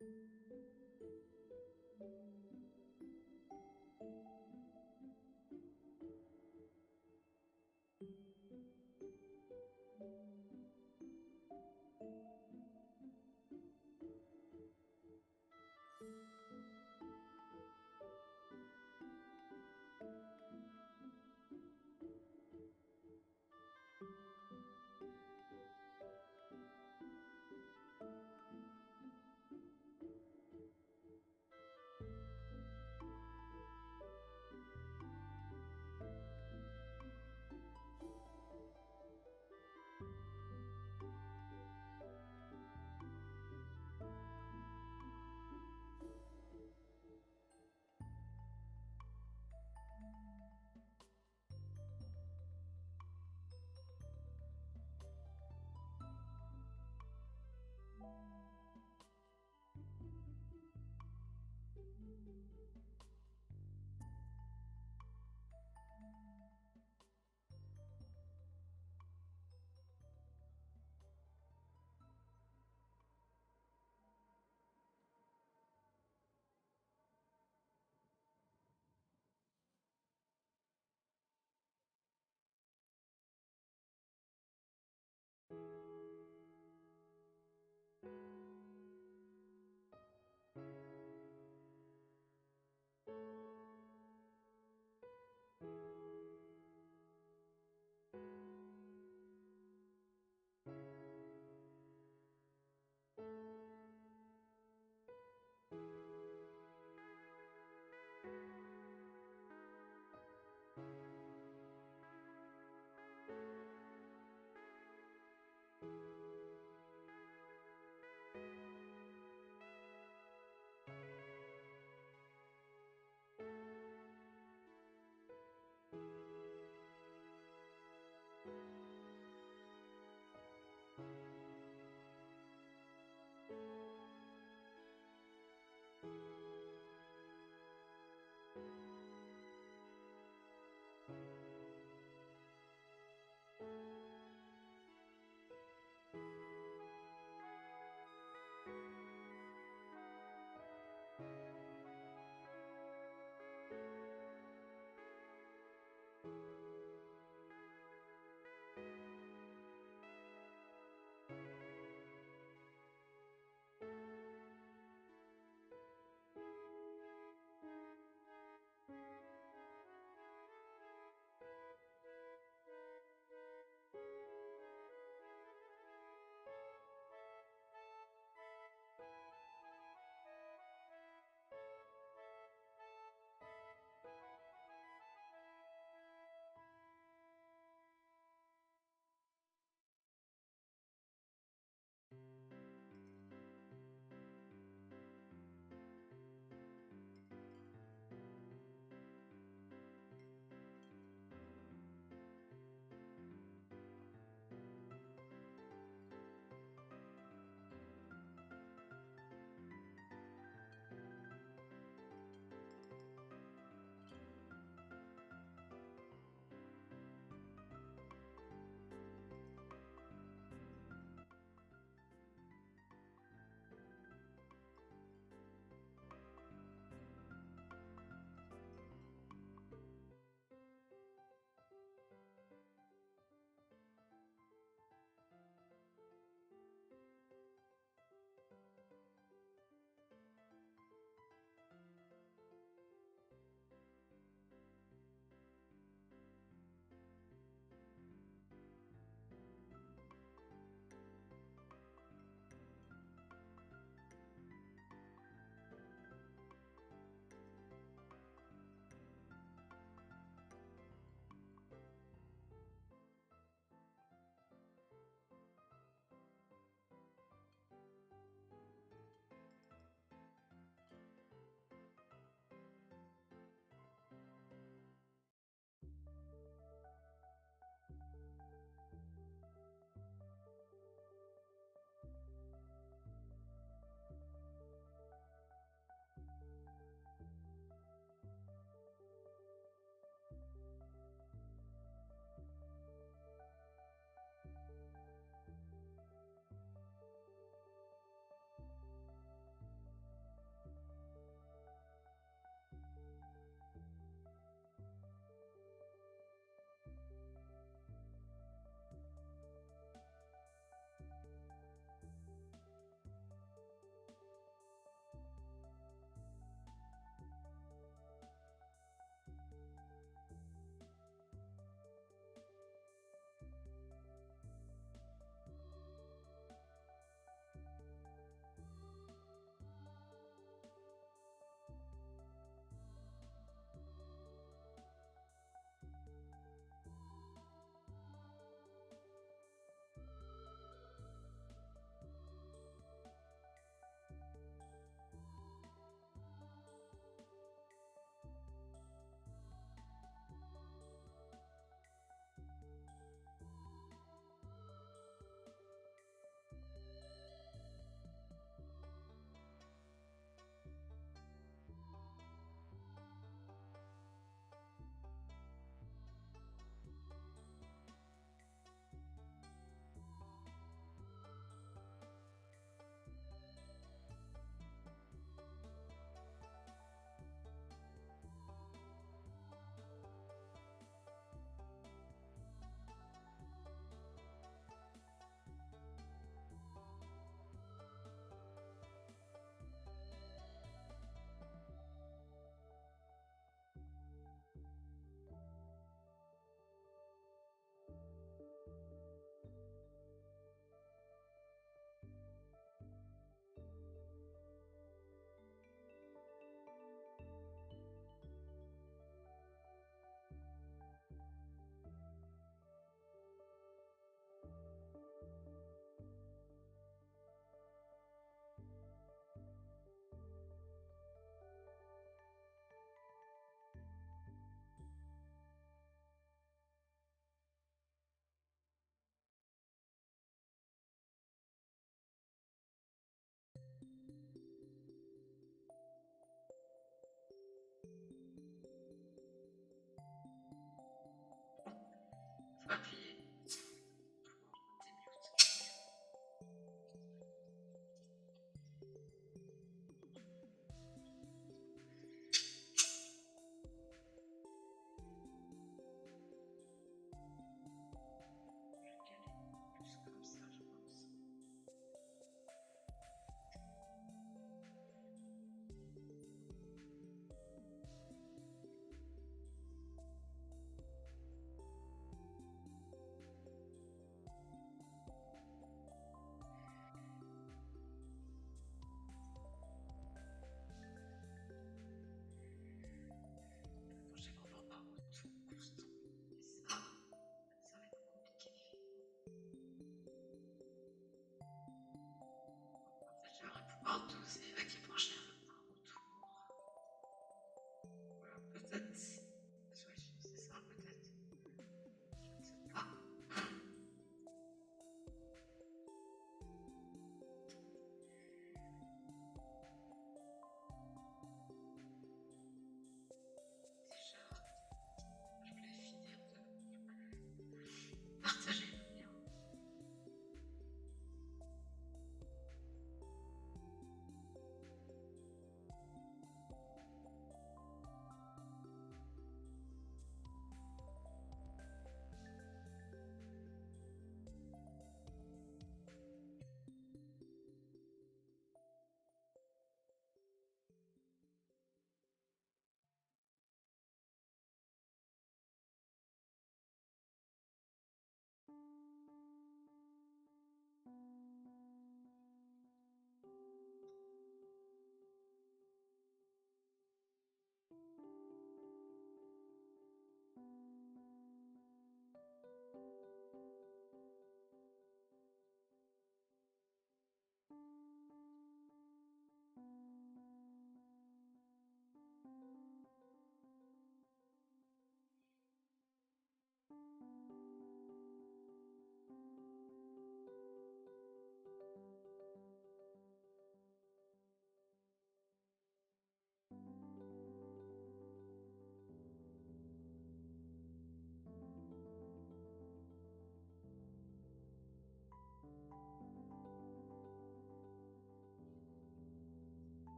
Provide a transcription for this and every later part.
Thank you.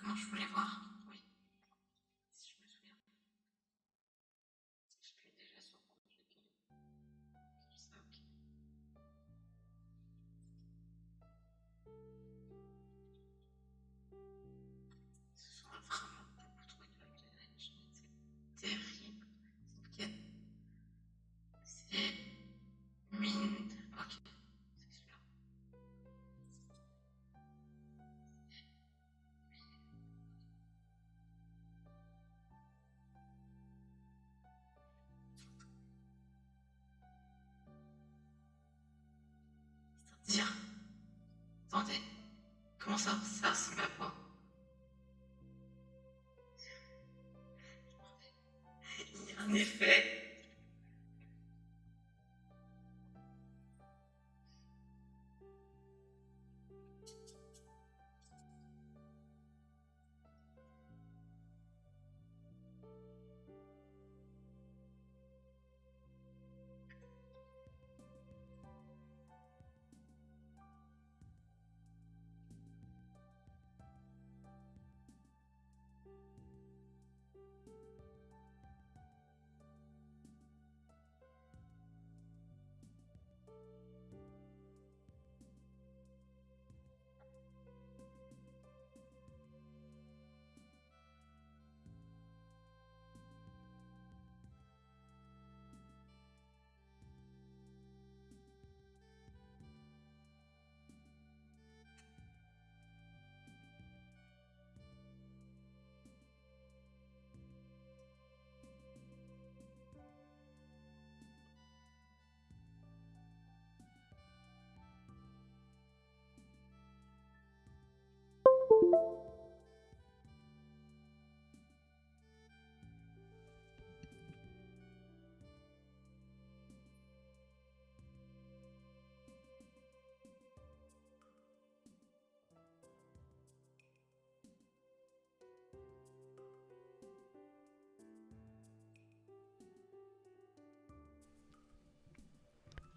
Comment je voulais voir? Oui, si je me souviens. Je l'ai déjà sur congé. Ça, ok. Ce sont vraiment beaucoup trop de vagues de neige. C'est terrible. C'est mine. Ok, c'est celui-là. C'est-à-dire, attendez, comment ça, c'est ma voix? Il y a un effet.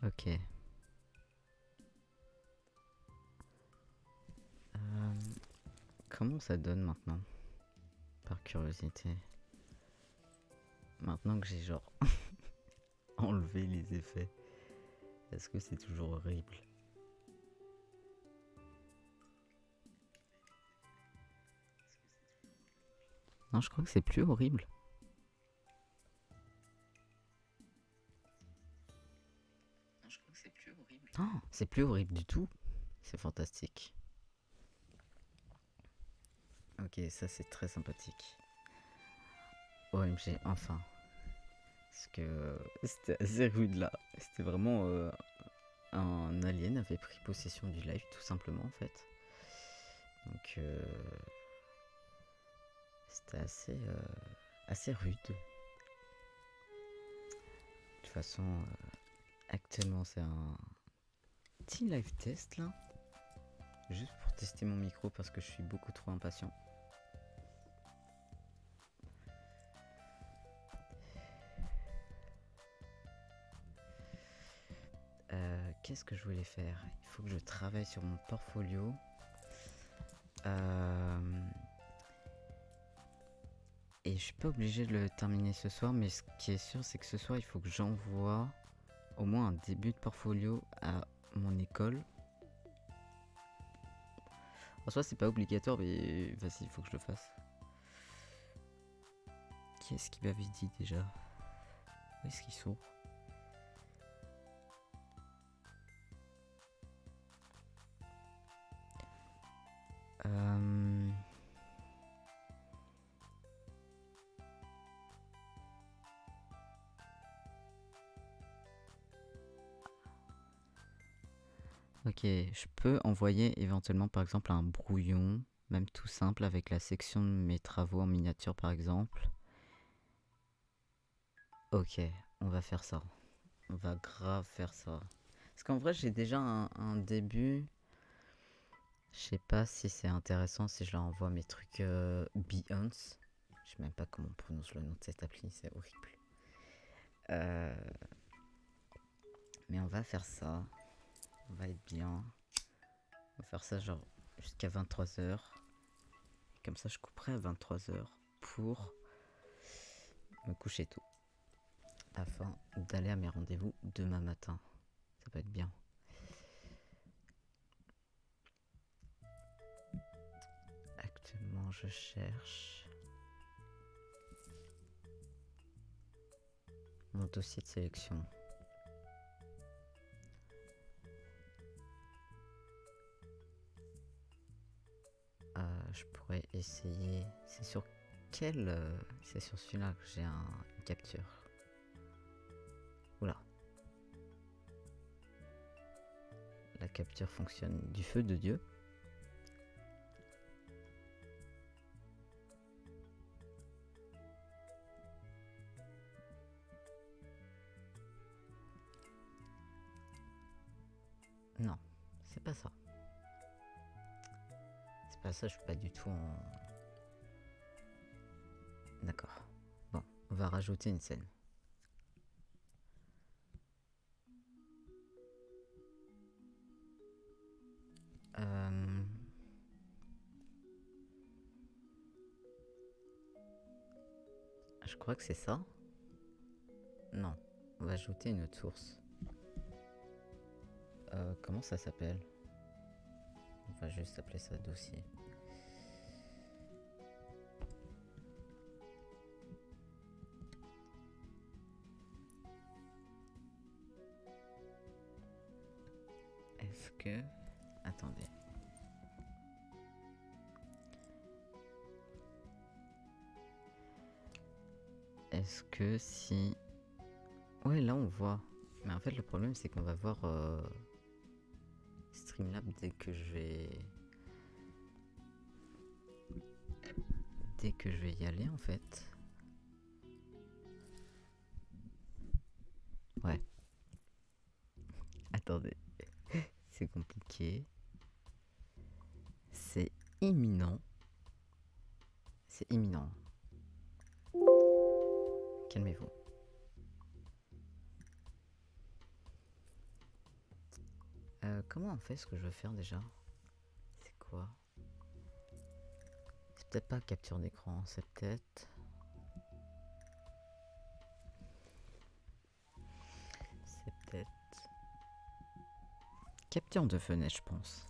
Ok. Comment ça donne maintenant? Par curiosité. Maintenant que j'ai genre enlevé les effets, est-ce que c'est toujours horrible? Non, je crois que c'est plus horrible. Non, c'est plus horrible du tout. C'est fantastique. Ok, ça c'est très sympathique. OMG, enfin. Parce que c'était assez rude là. C'était vraiment un alien avait pris possession du live tout simplement en fait. Donc c'était assez rude. De toute façon, actuellement c'est un petit live test là. Juste pour tester mon micro parce que je suis beaucoup trop impatient. Qu'est-ce que je voulais faire? Il faut que je travaille sur mon portfolio. Et je suis pas obligé de le terminer ce soir, mais ce qui est sûr, c'est que ce soir, il faut que j'envoie au moins un début de portfolio à mon école. En soi, c'est pas obligatoire, mais vas-y, il faut que je le fasse. Qui est-ce qui m'avait dit déjà? Où est-ce qu'ils sont? Ok, je peux envoyer éventuellement par exemple un brouillon, même tout simple avec la section de mes travaux en miniature par exemple. Ok, on va faire ça. On va grave faire ça. Parce qu'en vrai, j'ai déjà un début. Je sais pas si c'est intéressant si je leur envoie mes trucs Behance. Je sais même pas comment on prononce le nom de cette appli, c'est horrible. Mais on va faire ça. On va être bien. On va faire ça genre jusqu'à 23h. Comme ça, je couperai à 23h pour me coucher tôt. Afin d'aller à mes rendez-vous demain matin. Ça va être bien. Actuellement, je cherche mon dossier de sélection. Je pourrais essayer. C'est sur quel. C'est sur celui-là que j'ai une capture. Oula. La capture fonctionne du feu de Dieu. Non, c'est pas ça. C'est pas ça, je suis pas du tout en... D'accord. Bon, on va rajouter une scène. Je crois que c'est ça. Non, on va ajouter une autre source. Comment ça s'appelle? On va juste appeler ça dossier. Est-ce que... Attendez. Est-ce que si... Ouais, là on voit. Mais en fait le problème c'est qu'on va voir Streamlab dès que je vais... Dès que je vais y aller en fait. Ouais. Attendez. C'est compliqué. C'est imminent. C'est imminent. Calmez-vous. Comment on fait ce que je veux faire déjà? C'est quoi? C'est peut-être pas capture d'écran, c'est peut-être... C'est peut-être... Capture de fenêtre, je pense.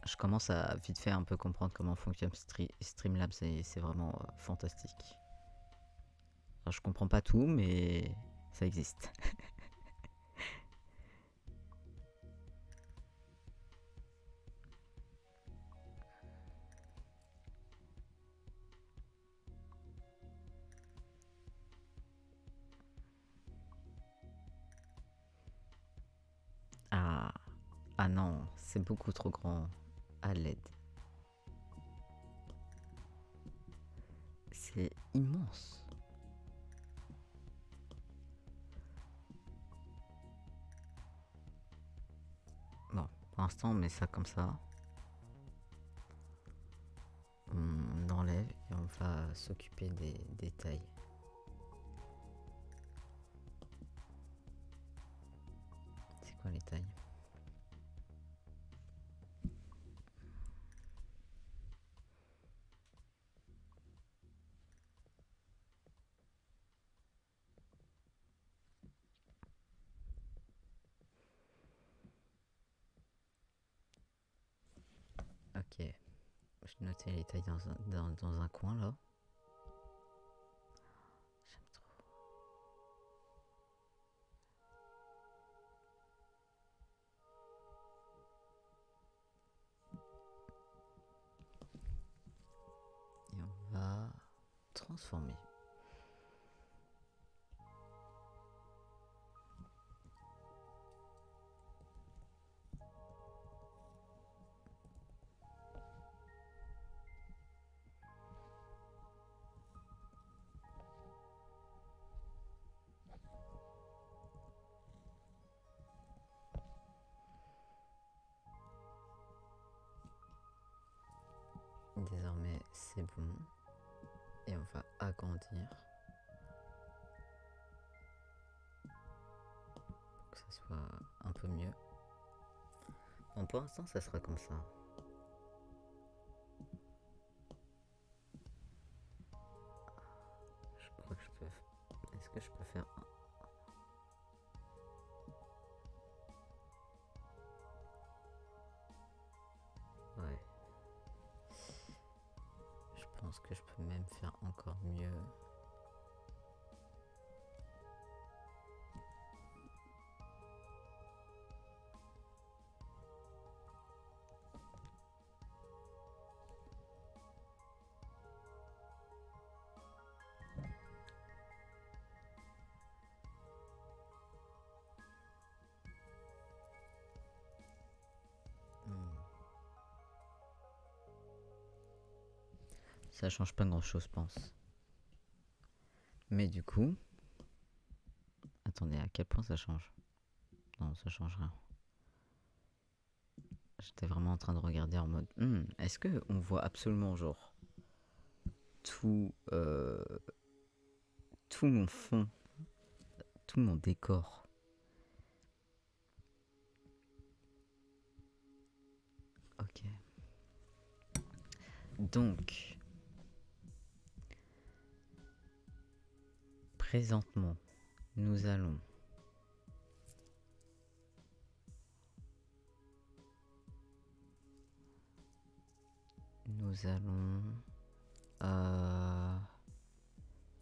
Je commence à vite fait un peu comprendre comment fonctionne Streamlabs et c'est vraiment fantastique. Alors, je comprends pas tout, mais ça existe. Ah, ah non, c'est beaucoup trop grand. À l'aide. C'est immense. Bon, pour l'instant, on met ça comme ça. On enlève et on va s'occuper des détails. C'est quoi les tailles? Ok, je vais noter les tailles dans un coin là. J'aime trop. Et on va transformer. Désormais, c'est bon. Et on va agrandir. Pour que ça soit un peu mieux. Bon, pour l'instant, ça sera comme ça. Ça change pas grand chose, je pense. Mais du coup... Attendez, à quel point ça change? Non, ça change rien. J'étais vraiment en train de regarder en mode... est-ce que on voit absolument genre... Tout mon fond, tout mon décor. Ok. Donc, présentement, nous allons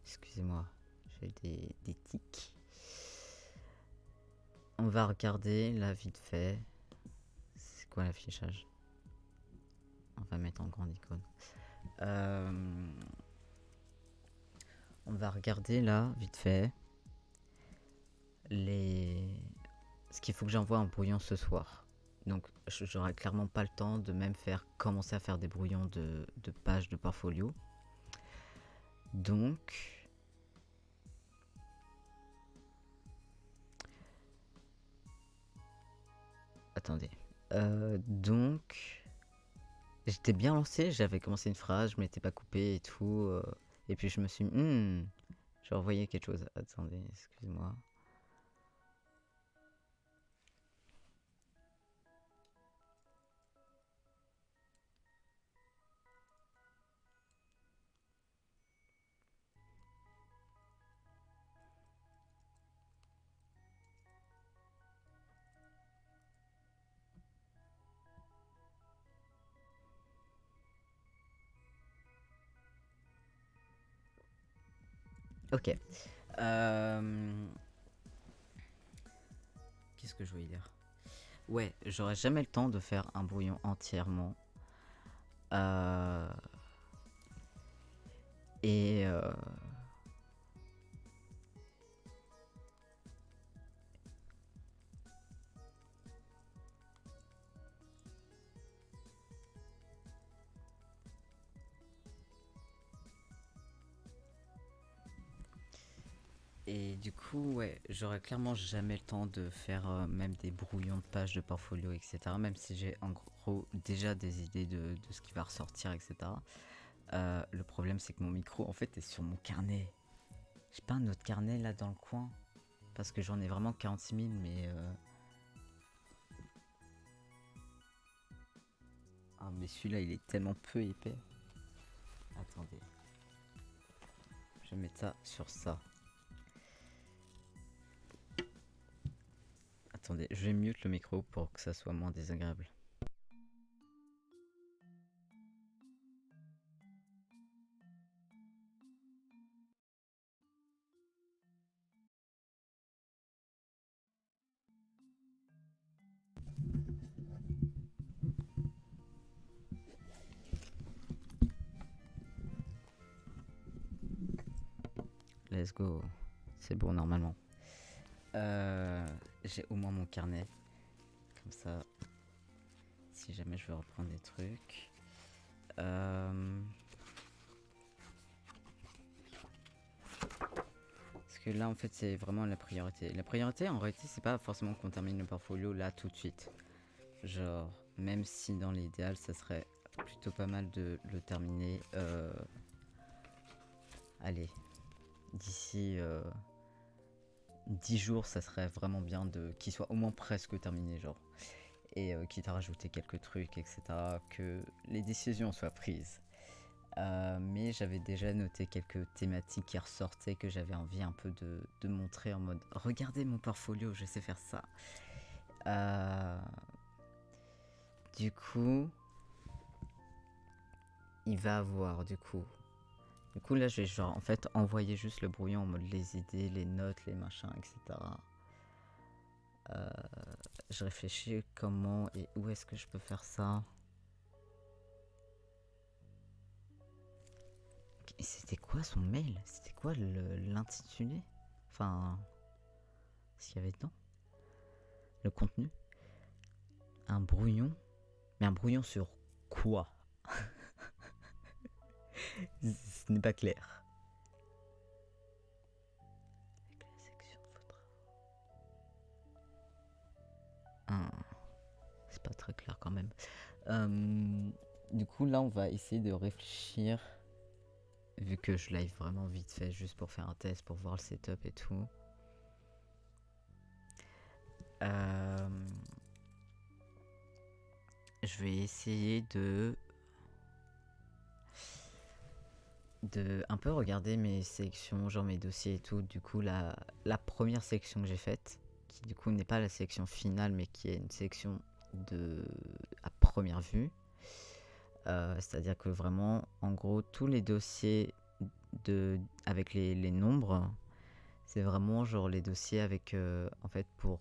excusez-moi, j'ai des tics. On va regarder là vite fait. C'est quoi l'affichage? On va mettre en grande icône. On va regarder là vite fait ce qu'il faut que j'envoie en brouillon ce soir. Donc j'aurai clairement pas le temps de même commencer à faire des brouillons de pages de portfolio. Donc attendez. Donc j'étais bien lancé, j'avais commencé une phrase, je m'étais pas coupé et tout. Et puis je me suis dit, j'ai envoyé quelque chose. Attendez, excusez-moi. Ok. Qu'est-ce que je voulais dire? Ouais, j'aurais jamais le temps de faire un brouillon entièrement. Et Et du coup, ouais, j'aurais clairement jamais le temps de faire même des brouillons de pages de portfolio, etc. Même si j'ai en gros déjà des idées de ce qui va ressortir, etc. Le problème, c'est que mon micro, en fait, est sur mon carnet. J'ai pas un autre carnet là dans le coin. Parce que j'en ai vraiment 46 000, mais... Ah, mais celui-là, il est tellement peu épais. Attendez. Je vais mettre ça sur ça. Attendez, je vais mute le micro pour que ça soit moins désagréable. Let's go. C'est bon normalement. J'ai au moins mon carnet. Comme ça, si jamais je veux reprendre des trucs. Parce que là, en fait, c'est vraiment la priorité. La priorité, en réalité, c'est pas forcément qu'on termine le portfolio là tout de suite. Genre, même si dans l'idéal, ça serait plutôt pas mal de le terminer. Allez, d'ici 10 jours, ça serait vraiment bien qu'il soit au moins presque terminé, genre. Et quitte à rajouter quelques trucs, etc. Que les décisions soient prises. Mais j'avais déjà noté quelques thématiques qui ressortaient que j'avais envie un peu de montrer en mode regardez mon portfolio, je sais faire ça. Du coup, il va avoir du coup là je vais genre en fait envoyer juste le brouillon en mode les idées, les notes, les machins, etc. Je réfléchis comment et où est-ce que je peux faire ça. Et c'était quoi son mail? C'était quoi l'intitulé? Enfin, ce qu'il y avait dedans? Le contenu? Un brouillon? Mais un brouillon sur quoi? Ce n'est pas clair. Avec la section de vos travaux. C'est pas très clair quand même. Du coup, là, on va essayer de réfléchir. Vu que je live vraiment vite fait, juste pour faire un test, pour voir le setup et tout. Je vais essayer de un peu regarder mes sélections, genre mes dossiers et tout. Du coup, la première sélection que j'ai faite, qui du coup n'est pas la sélection finale, mais qui est une sélection à première vue. C'est-à-dire que vraiment, en gros, tous les dossiers avec les nombres, c'est vraiment genre les dossiers avec, en fait, pour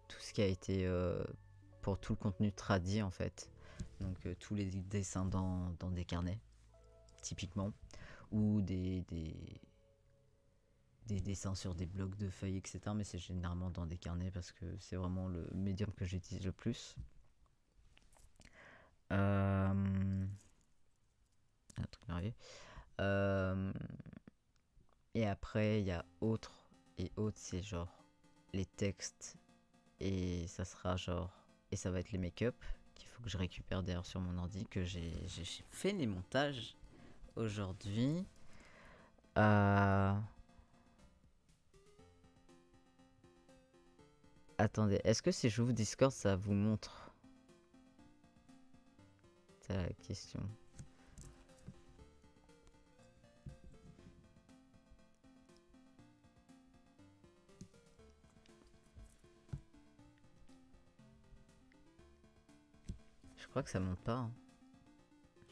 tout ce qui a été, pour tout le contenu traduit en fait. Donc tous les dessins dans des carnets, typiquement, ou des dessins sur des blocs de feuilles, etc. Mais c'est généralement dans des carnets parce que c'est vraiment le médium que j'utilise le plus. Un truc merveilleux. Et après, il y a autre. Et autre, c'est genre les textes. Et ça sera genre. Et ça va être les make-up qu'il faut que je récupère d'ailleurs sur mon ordi. Que j'ai fait les montages aujourd'hui. Attendez, est-ce que si j'ouvre Discord, ça vous montre? C'est la question. Je crois que ça monte pas. Hein.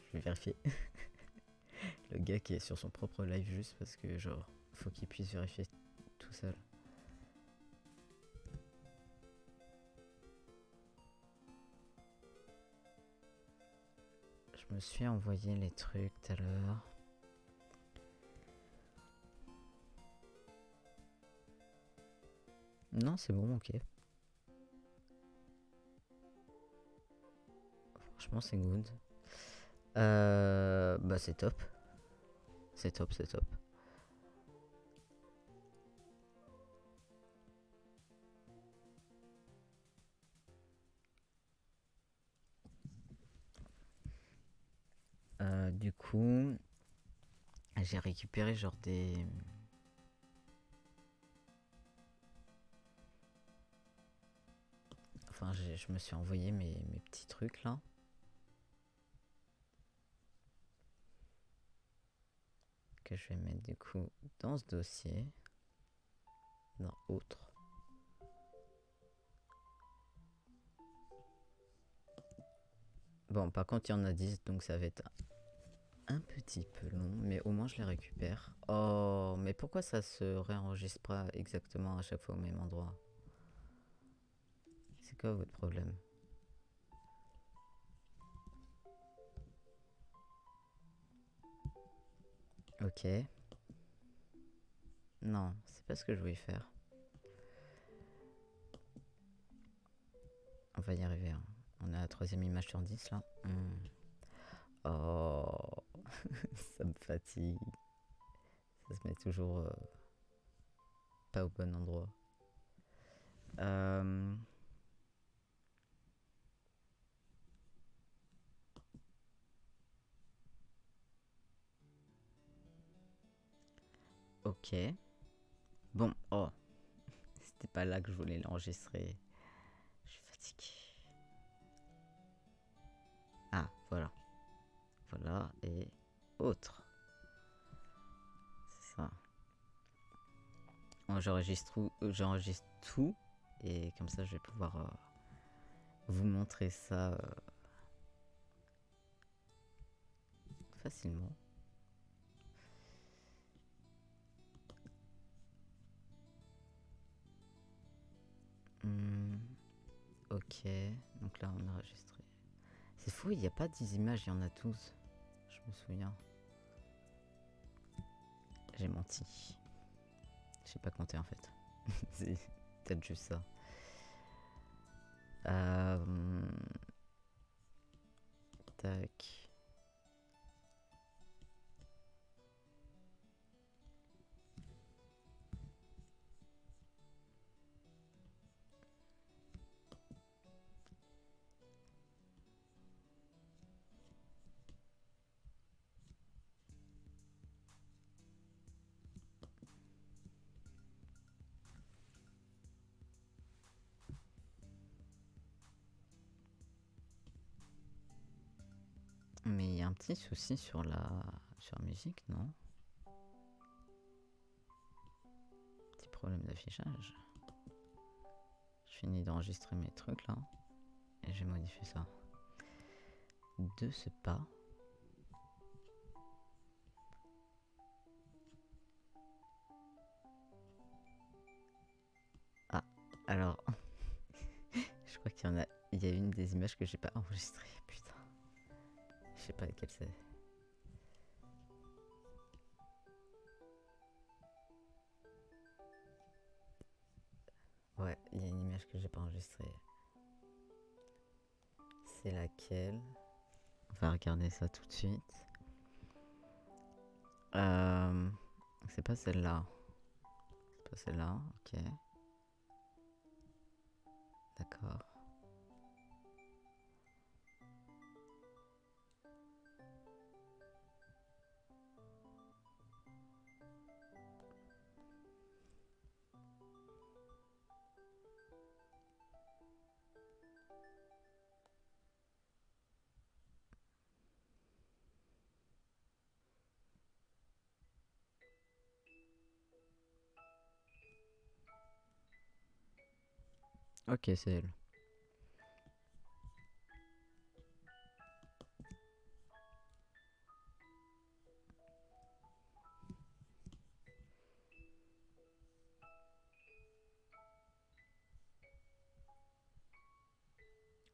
Je vais vérifier. Le gars qui est sur son propre live juste parce que genre, faut qu'il puisse vérifier tout seul. Je me suis envoyé les trucs tout à l'heure. Non, c'est bon, ok. Franchement, c'est good. Bah, c'est top. C'est top, c'est top. Du coup, j'ai récupéré genre des... Enfin, je me suis envoyé mes petits trucs là. Que je vais mettre du coup dans ce dossier. Dans autre. Bon, par contre, il y en a 10, donc ça va être un petit peu long, mais au moins je les récupère. Oh, mais pourquoi ça se réenregistre pas exactement à chaque fois au même endroit? C'est quoi votre problème? Ok. Non, c'est pas ce que je voulais faire. On va y arriver. Hein. On est à la 3ème image sur 10 là. Oh, ça me fatigue. Ça se met toujours pas au bon endroit. Ok. Bon, oh. C'était pas là que je voulais l'enregistrer. Je suis fatigué. Ah, voilà. Voilà, et autre. C'est ça. J'enregistre tout. Et comme ça, je vais pouvoir vous montrer ça facilement. Ok, donc là on a enregistré. C'est fou, il n'y a pas 10 images, il y en a 12. Je me souviens. J'ai menti. J'ai pas compté en fait. C'est peut-être juste ça. Tac. un petit souci sur la musique, non? Petit problème d'affichage. Je finis d'enregistrer mes trucs là. Et j'ai modifié ça. De ce pas. Ah, alors. Je crois qu'il y a une des images que j'ai pas enregistrées. Putain. Je sais pas laquelle c'est. Ouais, il y a une image que j'ai pas enregistrée. C'est laquelle? On va regarder ça tout de suite. C'est pas celle-là. C'est pas celle-là, ok. D'accord. Ok, c'est elle.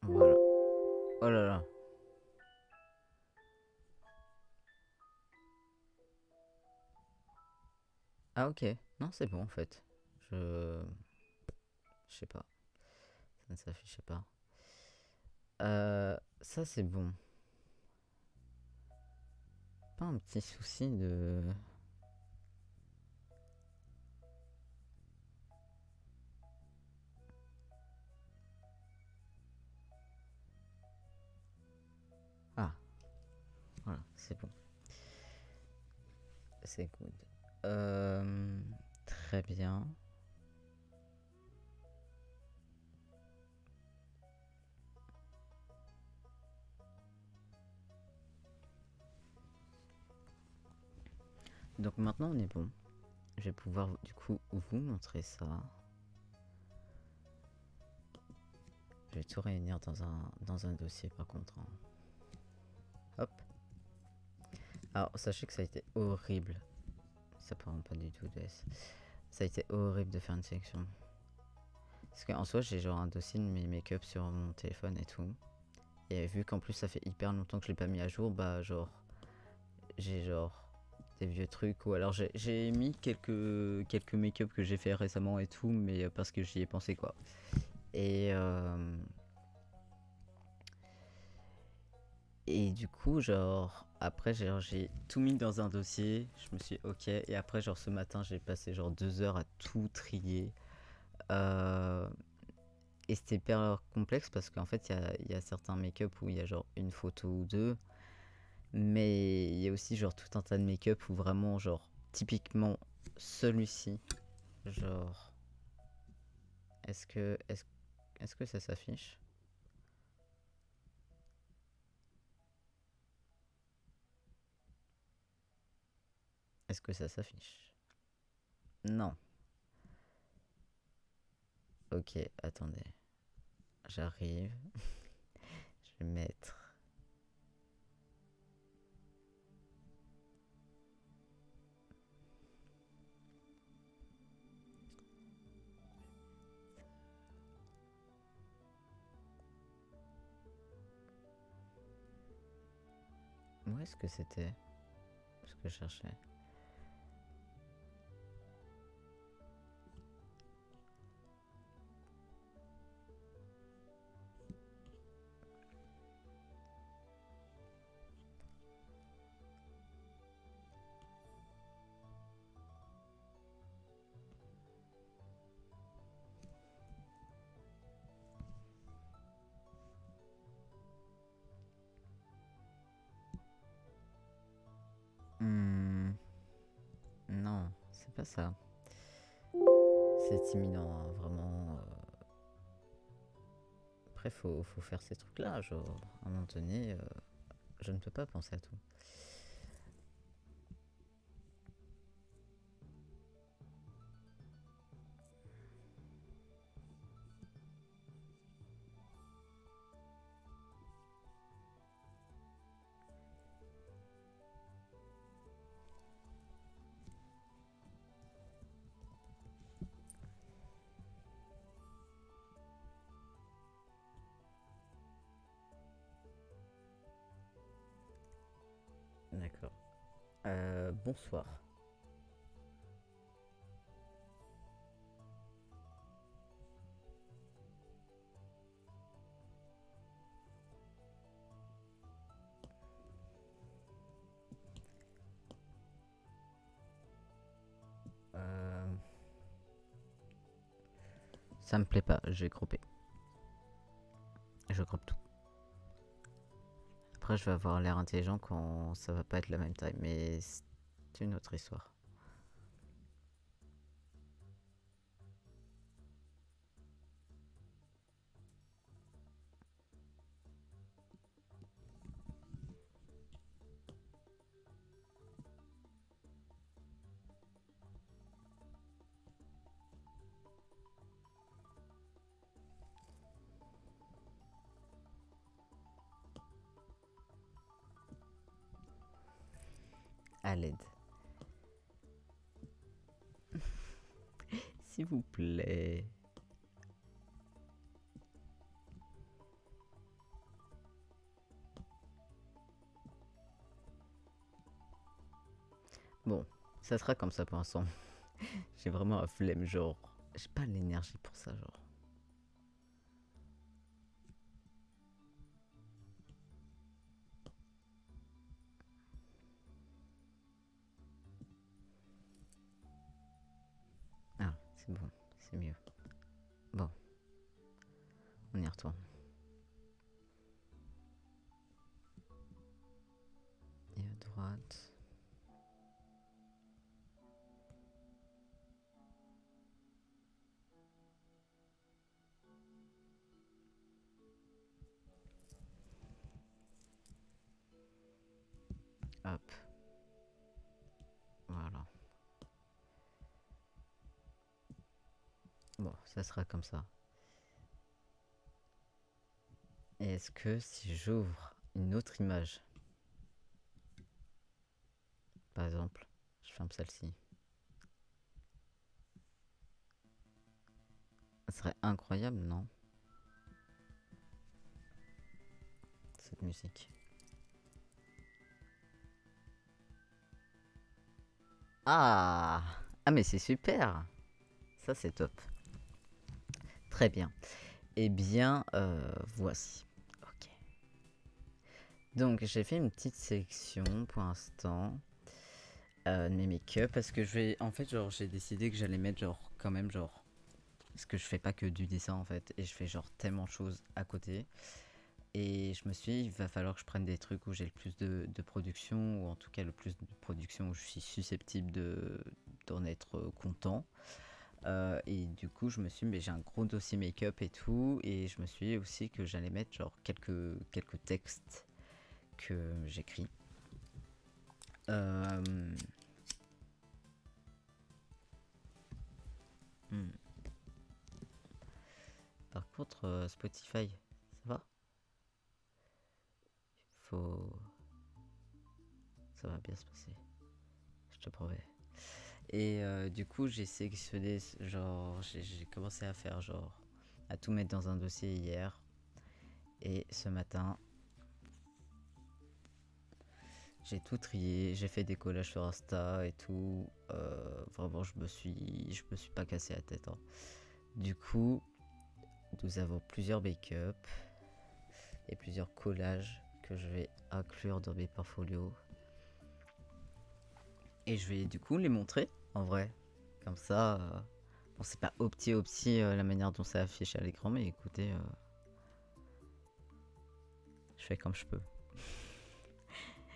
Voilà. Oh là là. Ah ok. Non, c'est bon en fait. Je... Je sais pas. Ça ne s'affichait pas. Ça c'est bon. Pas un petit souci de... Ah, voilà, c'est bon. C'est good. Très bien. Donc maintenant on est bon. Je vais pouvoir du coup vous montrer ça. Je vais tout réunir dans un dossier par contre. Hein. Hop. Alors sachez que ça a été horrible. Ça parle pas du tout de S. Ça a été horrible de faire une sélection. Parce qu'en soi j'ai genre un dossier de mes make-up sur mon téléphone et tout. Et vu qu'en plus ça fait hyper longtemps que je l'ai pas mis à jour, bah genre j'ai genre des vieux trucs ou alors j'ai mis quelques make-up que j'ai fait récemment et tout, mais parce que j'y ai pensé quoi. Et du coup genre après j'ai tout mis dans un dossier, je me suis dit, ok, et après genre ce matin j'ai passé genre 2 heures à tout trier. Et c'était hyper complexe parce qu'en fait il y a certains make-up où il y a genre une photo ou deux. Mais il y a aussi genre tout un tas de make-up où vraiment genre typiquement celui-ci, genre est-ce que ça s'affiche? Est-ce que ça s'affiche? Non. Ok, attendez. J'arrive. Je vais mettre. Où est-ce que c'était? Ce que je cherchais. Hmm, non, c'est pas ça. C'est imminent, hein, vraiment. Après, faut faire ces trucs-là, genre, à un moment donné. Je ne peux pas penser à tout. D'accord. Bonsoir. Euh, Ça me plaît pas, je vais grouper. Je groupe tout. Après, je vais avoir l'air intelligent quand ça va pas être la même taille, mais c'est une autre histoire. À l'aide. S'il vous plaît. Bon, ça sera comme ça pour l'instant. J'ai vraiment la flemme, genre. J'ai pas l'énergie pour ça, genre. Ah, c'est bon, c'est mieux. Bon, on y retourne. Et à droite. Hop. Voilà. Bon, ça sera comme ça. Et est-ce que si j'ouvre une autre image, par exemple, je ferme celle-ci, ça serait incroyable, non? Cette musique. Ah! Ah mais c'est super! Ça c'est top. Très bien. Eh bien, voici. Ok. Donc j'ai fait une petite sélection pour l'instant de mes make-up parce que je vais, en fait, genre j'ai décidé que j'allais mettre genre quand même genre parce que je fais pas que du dessin en fait et je fais genre tellement de choses à côté et je me suis dit, il va falloir que je prenne des trucs où j'ai le plus de production ou en tout cas le plus de production où je suis susceptible d'en être content. Et du coup, je me suis dit, mais j'ai un gros dossier make-up et tout, et je me suis dit aussi que j'allais mettre genre quelques textes que j'écris. Hmm. Par contre, Spotify, ça va? Faut... Ça va bien se passer, je te promets. Et du coup, j'ai sélectionné, genre, j'ai commencé à faire genre, à tout mettre dans un dossier hier. Et ce matin, j'ai tout trié, j'ai fait des collages sur Insta et tout. Vraiment, je me suis pas cassé la tête, hein. Du coup, nous avons plusieurs make-up et plusieurs collages que je vais inclure dans mes portfolios. Et je vais du coup les montrer en vrai. Comme ça, bon, c'est pas opti la manière dont ça affiche à l'écran, mais écoutez, je fais comme je peux.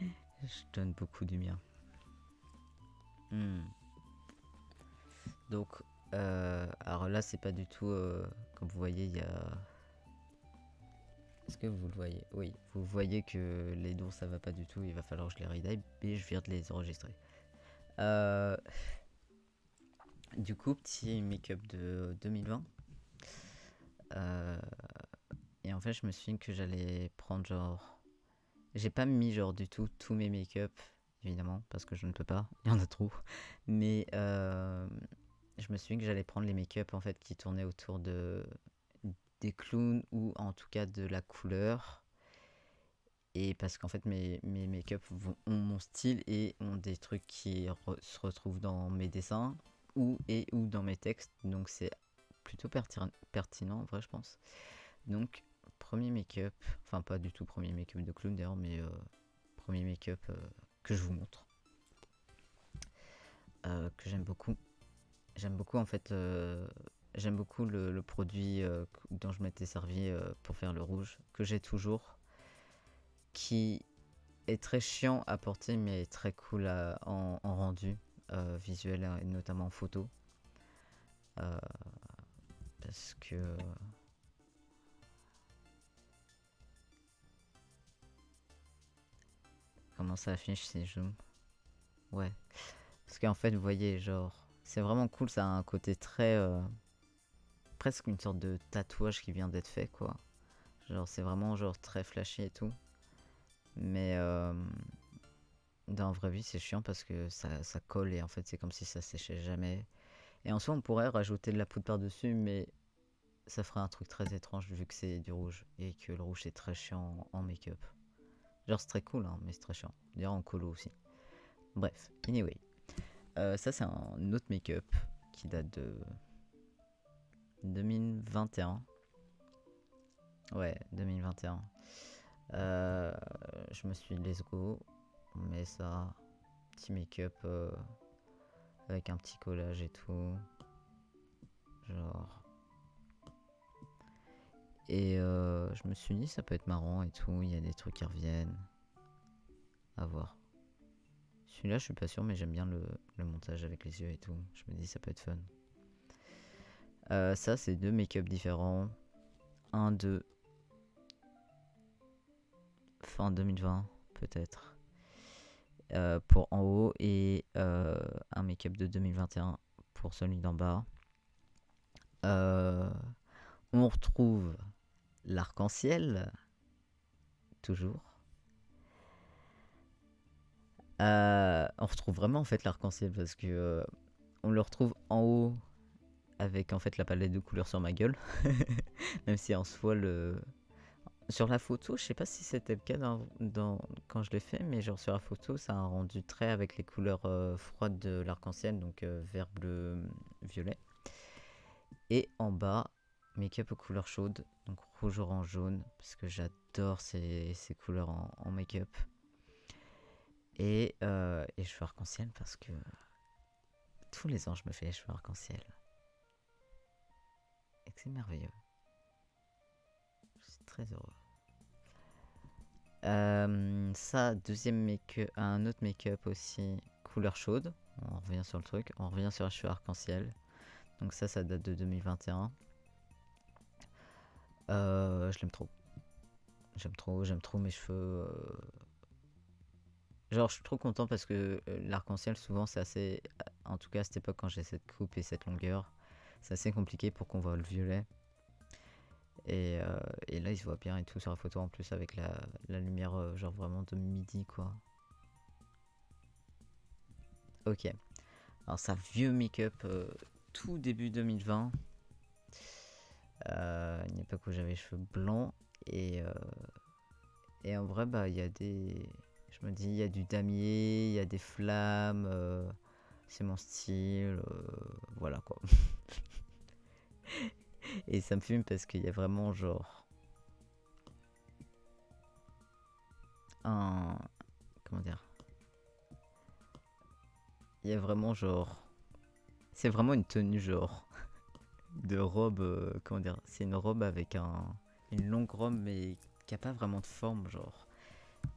Je donne beaucoup du mien. Donc, alors là, c'est pas du tout, comme vous voyez, il y a Est-ce que vous le voyez? Oui, vous voyez que les dons ça va pas du tout, il va falloir que je les retype et je viens de les enregistrer. Du coup, petit make-up de 2020. Et en fait, je me suis dit que j'allais prendre genre. J'ai pas mis genre du tout tous mes make-up, évidemment, parce que je ne peux pas, il y en a trop. Mais je me suis dit que j'allais prendre les make-up en fait qui tournaient autour des clowns ou en tout cas de la couleur. Et parce qu'en fait, mes make-up ont mon style et ont des trucs qui se retrouvent dans mes dessins ou dans mes textes. Donc c'est plutôt pertinent en vrai, je pense. Donc, premier make-up, enfin pas du tout premier make-up de clown d'ailleurs, mais premier make-up que je vous montre. Que j'aime beaucoup. J'aime beaucoup en fait. J'aime beaucoup le produit dont je m'étais servi pour faire le rouge, que j'ai toujours, qui est très chiant à porter mais très cool en rendu visuel et notamment en photo. Parce que comment ça affiche si je zoom? Ouais. Parce qu'en fait, vous voyez, genre, c'est vraiment cool, ça a un côté très presque une sorte de tatouage qui vient d'être fait, quoi. Genre, c'est vraiment genre très flashy et tout. Mais dans la vraie vie, c'est chiant parce que ça colle et en fait, c'est comme si ça séchait jamais. Et en soi, on pourrait rajouter de la poudre par-dessus, mais ça ferait un truc très étrange vu que c'est du rouge et que le rouge c'est très chiant en make-up. Genre, c'est très cool, hein, mais c'est très chiant. D'ailleurs, en colo aussi. Bref, anyway. Ça, c'est un autre make-up qui date de 2021. Ouais, 2021. Je me suis dit, let's go. On met ça. Petit make-up avec un petit collage et tout. Genre. Et je me suis dit, ça peut être marrant et tout. Il y a des trucs qui reviennent. À voir. Celui-là, je suis pas sûr, mais j'aime bien le montage avec les yeux et tout. Je me dis, ça peut être fun. Ça, c'est deux make-up différents. Un de fin 2020, peut-être. Pour en haut et un make-up de 2021 pour celui d'en bas. On retrouve l'arc-en-ciel, toujours. On retrouve vraiment en fait l'arc-en-ciel parce que on le retrouve en haut avec en fait la palette de couleurs sur ma gueule. Même si en soi sur la photo, je sais pas si c'était le cas quand je l'ai fait, mais genre sur la photo, ça a un rendu très avec les couleurs froides de l'arc-en-ciel, donc vert, bleu, violet. Et en bas, make-up aux couleurs chaudes, donc rouge, orange, jaune, parce que j'adore ces couleurs en make-up. Et cheveux arc-en-ciel, parce que tous les ans, je me fais les cheveux arc-en-ciel. Et que c'est merveilleux. Je suis très heureux. Ça, deuxième make-up, un autre make-up aussi, couleur chaude. On revient sur le truc, on revient sur les cheveux arc-en-ciel. Donc ça date de 2021. Je l'aime trop. J'aime trop mes cheveux. Genre, je suis trop content parce que l'arc-en-ciel, souvent, c'est assez. En tout cas, à cette époque, quand j'ai cette coupe et cette longueur, c'est assez compliqué pour qu'on voit le violet. Et là, il se voit bien et tout sur la photo, en plus, avec la lumière, genre vraiment de midi, quoi. Ok. Alors, ça, vieux make-up, tout début 2020. Une époque où j'avais les cheveux blancs. Et en vrai, bah, il y a des. Je me dis, il y a du damier, il y a des flammes. C'est mon style. Voilà, quoi. Et ça me fume parce qu'il y a vraiment, genre. Comment dire? Il y a vraiment, genre. C'est vraiment une tenue, genre. De robe. Comment dire? C'est une robe avec une longue robe, mais qui a pas vraiment de forme, genre.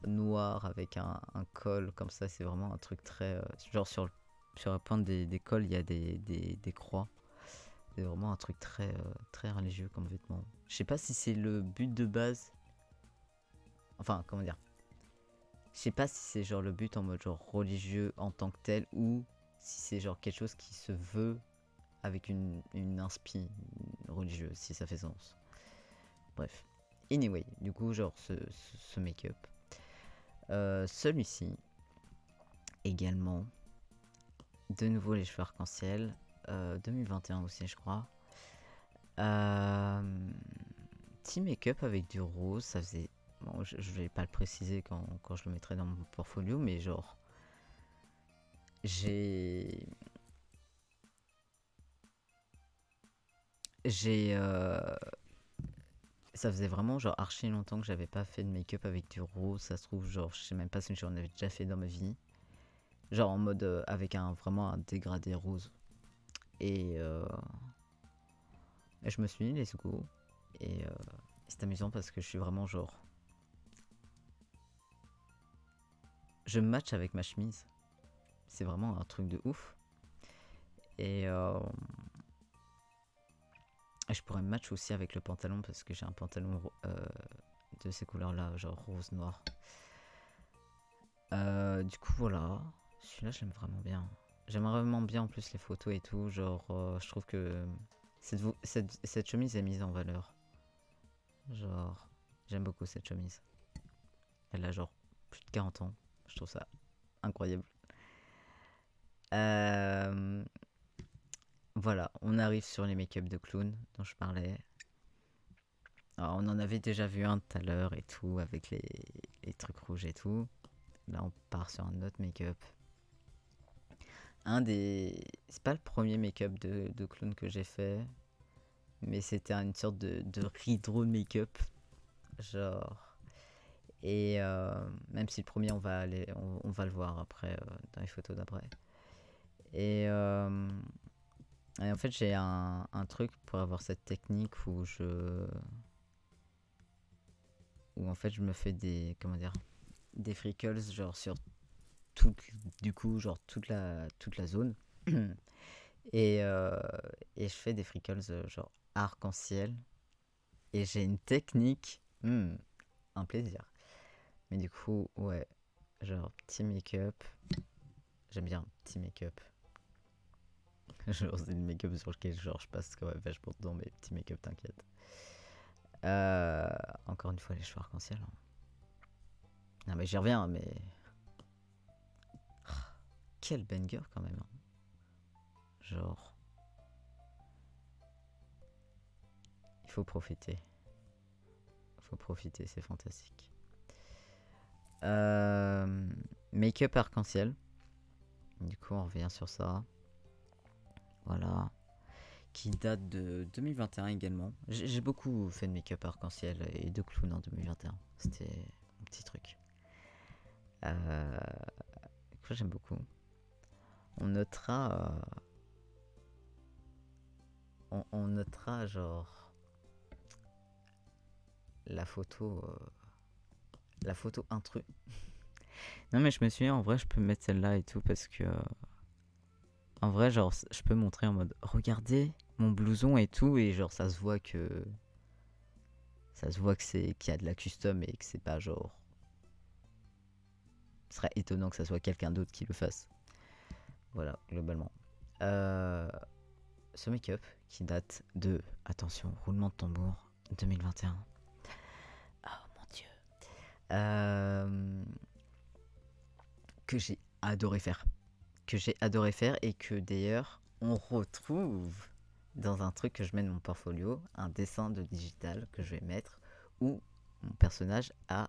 Noir avec un col comme ça. C'est vraiment un truc très. Genre, sur la pointe des cols, il y a des croix. C'est vraiment un truc très, très religieux comme vêtement. Je sais pas si c'est le but de base, Enfin, comment dire. Je sais pas si c'est genre le but en mode genre religieux en tant que tel ou si c'est genre quelque chose qui se veut avec une inspi religieuse, si ça fait sens. Bref. Anyway, du coup, genre ce make-up. Celui-ci, également. De nouveau les cheveux arc-en-ciel. 2021 aussi, je crois. Petit make-up avec du rose, ça faisait... Bon, je vais pas le préciser quand je le mettrai dans mon portfolio, mais genre... J'ai... Ça faisait vraiment genre archi longtemps que j'avais pas fait de make-up avec du rose, ça se trouve genre je sais même pas si j'en avais déjà fait dans ma vie. Genre en mode avec vraiment un dégradé rose. Et je me suis dit let's go. Et c'est amusant parce que je suis vraiment genre... Je match avec ma chemise. C'est vraiment un truc de ouf. Et je pourrais match aussi avec le pantalon parce que j'ai un pantalon de ces couleurs-là, genre rose, noir. Du coup, voilà. Celui-là, j'aime vraiment bien. J'aime vraiment bien en plus les photos et tout. Genre, je trouve que cette chemise est mise en valeur. Genre, j'aime beaucoup cette chemise. Elle a genre plus de 40 ans. Je trouve ça incroyable. Voilà, on arrive sur les make-up de clown dont je parlais. Alors, on en avait déjà vu un tout à l'heure et tout, avec les trucs rouges et tout. Là, on part sur un autre make-up. C'est pas le premier make-up de clown que j'ai fait, mais c'était une sorte de rideau de make-up. Genre. Et même si le premier, on va le voir après, dans les photos d'après. Et en fait, j'ai un truc pour avoir cette technique où en fait je me fais des freckles genre sur toute la zone. et je fais des freckles genre arc-en-ciel et j'ai une technique, un plaisir. Mais du coup, ouais, genre petit make-up, j'aime bien petit make-up. Genre c'est une make-up sur lequel genre je passe quand même vachement dans mes petits make-up, t'inquiète. Encore une fois les cheveux arc-en-ciel, hein. Non mais j'y reviens, mais quel banger quand même, hein. Genre il faut profiter, c'est fantastique. Make-up arc-en-ciel, du coup on revient sur ça, voilà, qui date de 2021 également. J'ai beaucoup fait de make-up arc-en-ciel et de clown en 2021, c'était un petit truc. J'aime beaucoup. On notera on notera genre la photo intrus. Non mais je me suis dit en vrai je peux mettre celle-là et tout parce que en vrai genre je peux montrer en mode regardez mon blouson et tout et genre ça se voit que qu'il y a de la custom et que c'est pas genre... Ce serait étonnant que ça soit quelqu'un d'autre qui le fasse. Voilà, globalement. Ce make-up qui date de, attention, roulement de tambour, 2021. Oh mon dieu. Que j'ai adoré faire. Et que d'ailleurs, on retrouve dans un truc que je mets dans mon portfolio, un dessin de digital que je vais mettre où mon personnage a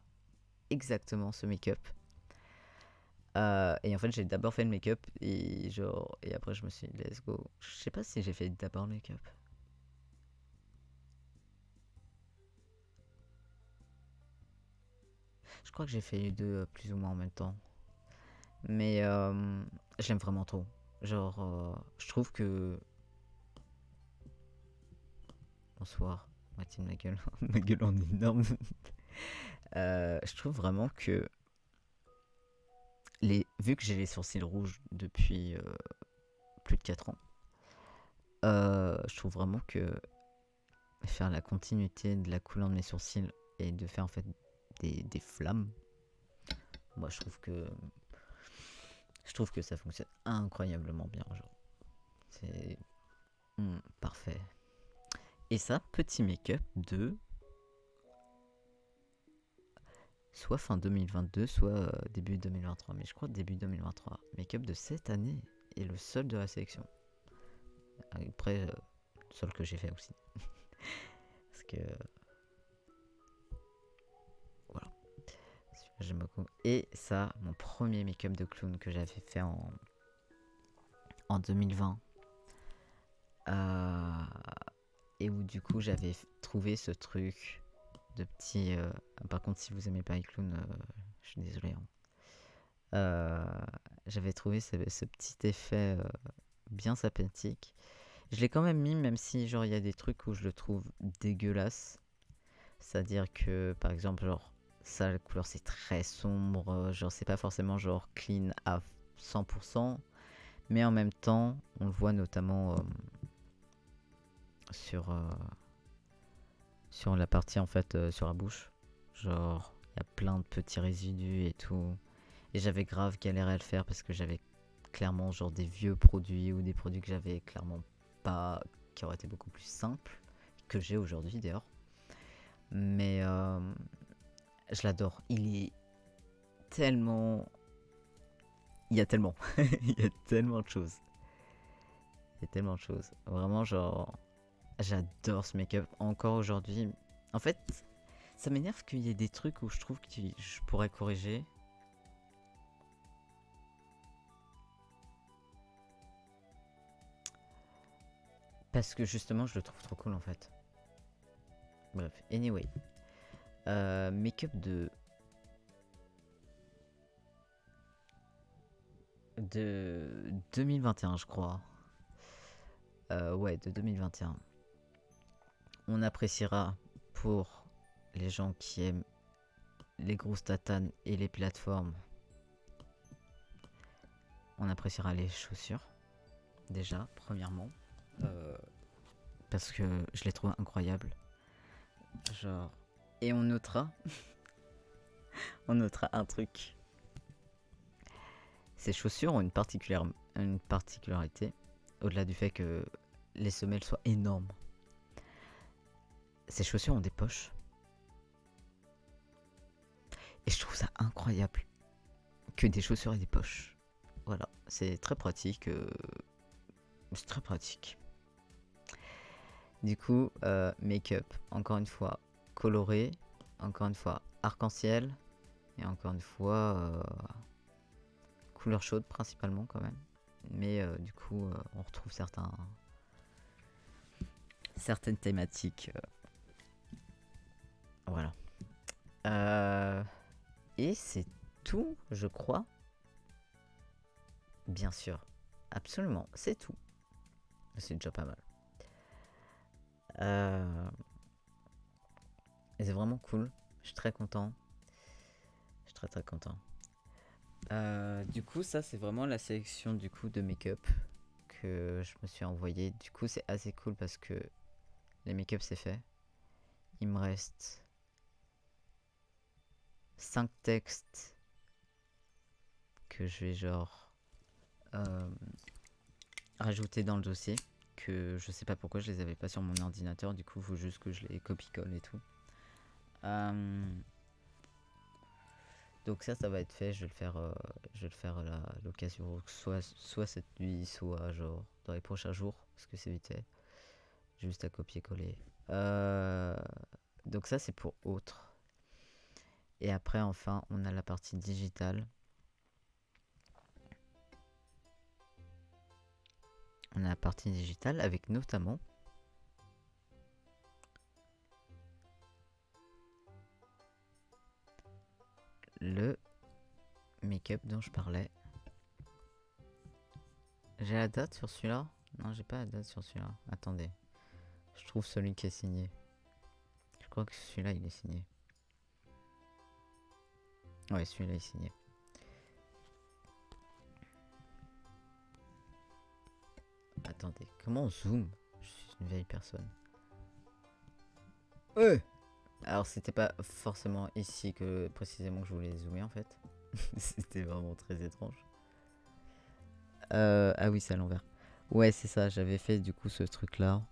exactement ce make-up. Et en fait, j'ai d'abord fait le make-up et après je me suis dit let's go. Je sais pas si j'ai fait d'abord le make-up. Je crois que j'ai fait les deux plus ou moins en même temps. Mais je l'aime vraiment trop. Genre, je trouve que... Bonsoir, Mathilde, ma gueule, ma gueule en énorme. Je trouve vraiment que... Vu que j'ai les sourcils rouges depuis plus de 4 ans, je trouve vraiment que faire la continuité de la couleur de mes sourcils et de faire en fait des flammes. Moi, je trouve que ça fonctionne incroyablement bien. Genre, c'est parfait. Et ça, petit make-up de soit fin 2022, soit début 2023. Mais je crois début 2023. Make-up de cette année est le seul de la sélection. Après, le seul que j'ai fait aussi. Parce que... voilà. J'aime beaucoup. Et ça, mon premier make-up de clown que j'avais fait en 2020. Et où du coup j'avais trouvé ce truc de petit... par contre, si vous aimez pas les clowns, je suis désolé. J'avais trouvé ce petit effet bien sympathique. Je l'ai quand même mis, même si genre il y a des trucs où je le trouve dégueulasse. C'est-à-dire que par exemple genre ça, la couleur c'est très sombre, genre c'est pas forcément genre clean à 100%, mais en même temps on le voit notamment sur la partie en fait sur la bouche. Genre il y a plein de petits résidus et tout. Et j'avais grave galéré à le faire parce que j'avais clairement genre des vieux produits ou des produits que j'avais clairement pas, qui auraient été beaucoup plus simples, que j'ai aujourd'hui d'ailleurs. Mais je l'adore. Il est tellement... Il y a tellement... il y a tellement de choses. Il y a tellement de choses. Vraiment genre... J'adore ce make-up encore aujourd'hui. En fait, ça m'énerve qu'il y ait des trucs où je trouve que je pourrais corriger. Parce que justement, je le trouve trop cool en fait. Bref, anyway. Make-up de 2021, je crois. Ouais, de 2021. On appréciera pour les gens qui aiment les grosses tatanes et les plateformes. On appréciera les chaussures. Déjà, premièrement. Parce que je les trouve incroyables. Genre... Et on notera... on notera un truc. Ces chaussures ont une particularité. Au-delà du fait que les semelles soient énormes. Ces chaussures ont des poches. Et je trouve ça incroyable. Que des chaussures aient des poches. Voilà, c'est très pratique. C'est très pratique. Du coup, make-up, encore une fois, coloré. Encore une fois, arc-en-ciel. Et encore une fois, couleur chaude principalement quand même. Mais du coup, on retrouve certaines thématiques. Voilà. Et c'est tout, je crois. Bien sûr. Absolument, c'est tout. C'est déjà pas mal. Et c'est vraiment cool. Je suis très content. Je suis très content. Du coup, ça c'est vraiment la sélection du coup de make-up que je me suis envoyé. Du coup, c'est assez cool parce que les make-up c'est fait. Il me reste 5 textes que je vais genre rajouter dans le dossier. Que je sais pas pourquoi je les avais pas sur mon ordinateur. Du coup, il faut juste que je les copie-colle et tout. Donc ça va être fait. Je vais le faire à l'occasion, soit cette nuit, soit genre dans les prochains jours, parce que c'est vite fait. Juste à copier-coller. Donc ça c'est pour autre. Et après enfin on a la partie digitale. On a la partie digitale avec notamment le make-up dont je parlais. J'ai la date sur celui-là? Non, j'ai pas la date sur celui-là. Attendez. Je trouve celui qui est signé. Je crois que celui-là il est signé. Ouais, celui-là est signé. Attendez, comment on zoome? Je suis une vieille personne. Alors c'était pas forcément ici que précisément que je voulais zoomer en fait. C'était vraiment très étrange. Ah oui, c'est à l'envers. Ouais, c'est ça, j'avais fait du coup ce truc là.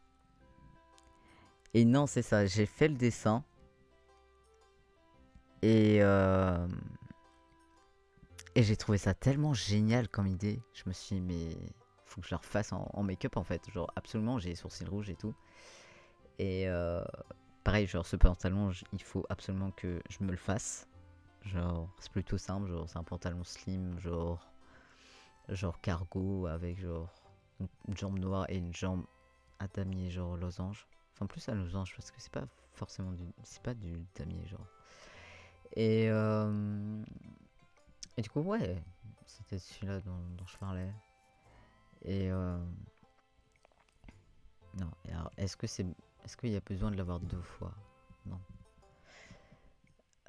Et non, c'est ça, j'ai fait le dessin. Et, et j'ai trouvé ça tellement génial comme idée. Je me suis dit, mais faut que je le refasse en make-up en fait. Genre, absolument, j'ai les sourcils rouges et tout. Et pareil, genre, ce pantalon, il faut absolument que je me le fasse. Genre, c'est plutôt simple. Genre, c'est un pantalon slim, genre cargo avec genre une jambe noire et une jambe à damier, genre losange. Enfin, plus à losange parce que c'est pas forcément c'est pas du damier, genre. Et, et du coup, ouais, c'était celui-là dont je parlais. Et non, et alors, est-ce qu'il y a besoin de l'avoir deux fois? Non.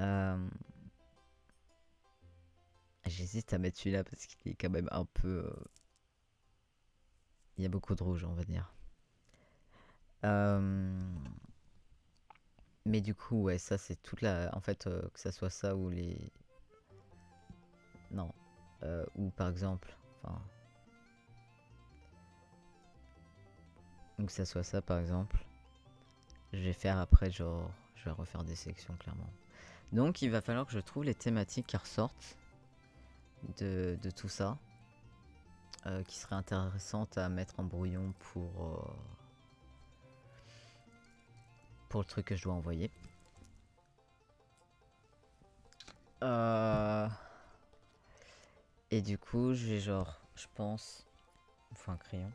Euh, J'hésite à mettre celui-là parce qu'il est quand même un peu. Il y a beaucoup de rouge, on va dire. Mais du coup, ouais, ça c'est toute la. En fait, que ça soit ça ou les. Non. Ou par exemple. Enfin. Ou que ça soit ça par exemple. Je vais faire après, genre. Je vais refaire des sections clairement. Donc il va falloir que je trouve les thématiques qui ressortent de tout ça. Qui seraient intéressantes à mettre en brouillon pour le truc que je dois envoyer. Et du coup, je vais genre, je pense, il faut un crayon.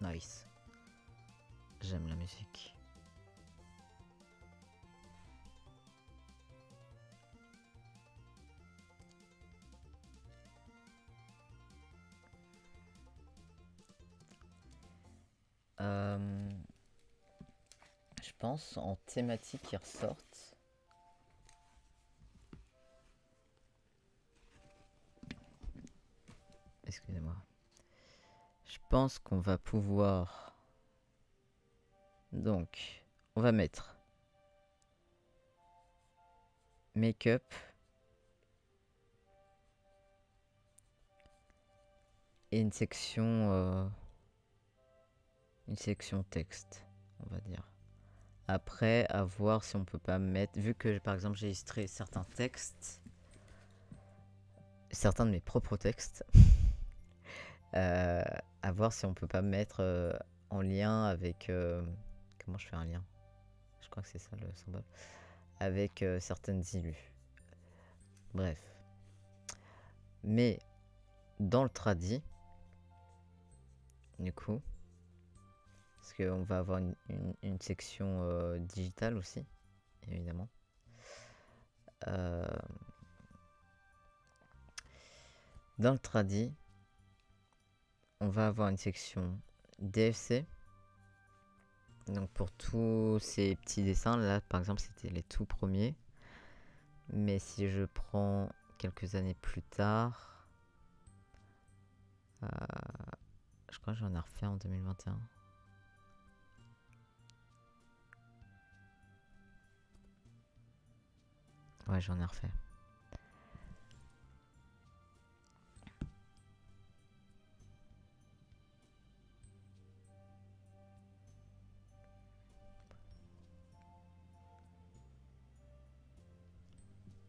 Nice. J'aime la musique. Je pense en thématiques qui ressortent. Excusez-moi. Je pense qu'on va pouvoir. Donc, on va mettre make-up. Et une section texte, on va dire. Après, à voir si on peut pas mettre, vu que par exemple j'ai illustré certains textes, certains de mes propres textes, à voir si on peut pas mettre en lien avec. Comment je fais un lien? Je crois que c'est ça le symbole. Avec certaines illus. Bref. Mais dans le tradi, du coup, parce qu'on va avoir une section digitale aussi, évidemment. Dans le tradi, on va avoir une section DFC. Donc pour tous ces petits dessins, là par exemple c'était les tout premiers. Mais si je prends quelques années plus tard, je crois que j'en ai refait en 2021. Ouais, j'en ai refait.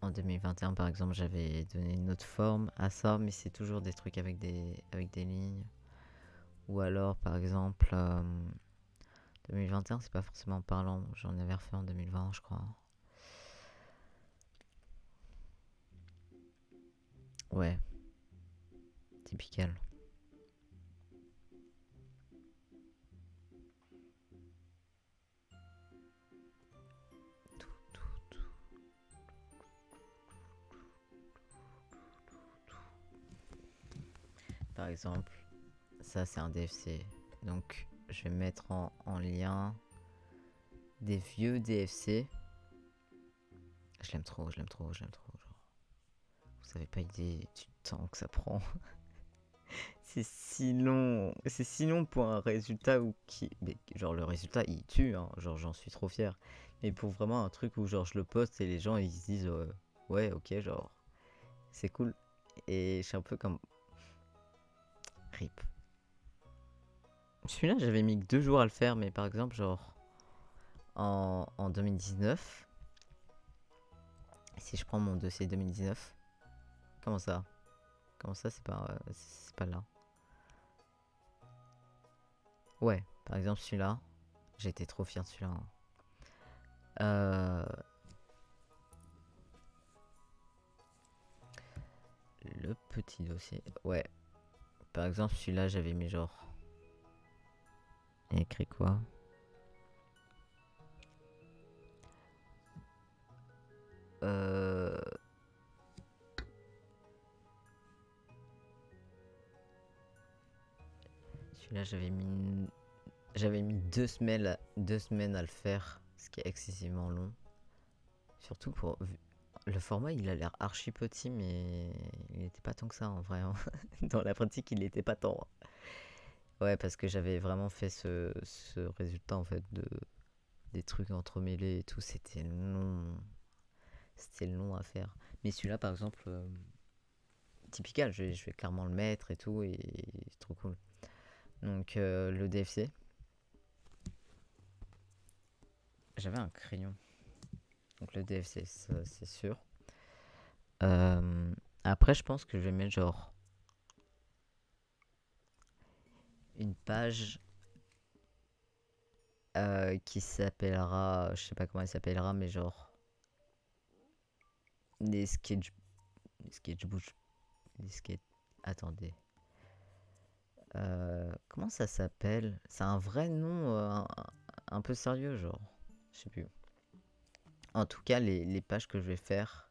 En 2021, par exemple, j'avais donné une autre forme à ça, mais c'est toujours des trucs avec des lignes. Ou alors, par exemple, 2021, c'est pas forcément parlant. J'en avais refait en 2020, je crois. Ouais. Typical. Par exemple, ça c'est un DFC. Donc je vais mettre en lien des vieux DFC. Je l'aime trop, je l'aime trop, je l'aime trop. Genre. Vous avez pas idée du temps que ça prend. C'est si long pour un résultat où qui. Mais genre le résultat il tue, hein. Genre j'en suis trop fier. Mais pour vraiment un truc où genre je le poste et les gens ils se disent ouais ok genre c'est cool. Et je suis un peu comme rip. Celui-là j'avais mis que 2 jours à le faire, mais par exemple genre en 2019, si je prends mon dossier 2019, comment ça c'est pas là. Ouais, par exemple celui-là, j'étais trop fier de celui-là, hein. Le petit dossier, ouais. Par exemple celui-là j'avais mis genre... Il y a écrit quoi? Celui-là j'avais mis 2 semaines à le faire, ce qui est excessivement long. Surtout pour le format, il a l'air archi petit, mais il n'était pas tant que ça en vrai, hein. Dans la pratique, il n'était pas tant. Ouais, parce que j'avais vraiment fait ce résultat en fait des trucs entremêlés et tout, c'était long à faire. Mais celui-là, par exemple, typical, je vais clairement le mettre et tout, et c'est trop cool. Donc le DFC, j'avais un crayon. Donc le DFC, ça, c'est sûr. Après, je pense que je vais mettre genre une page qui s'appellera, je sais pas comment elle s'appellera, mais genre les sketchbooks, les sketch. Attendez. Comment ça s'appelle? C'est un vrai nom un peu sérieux, genre. Je sais plus. En tout cas, les pages que je vais faire,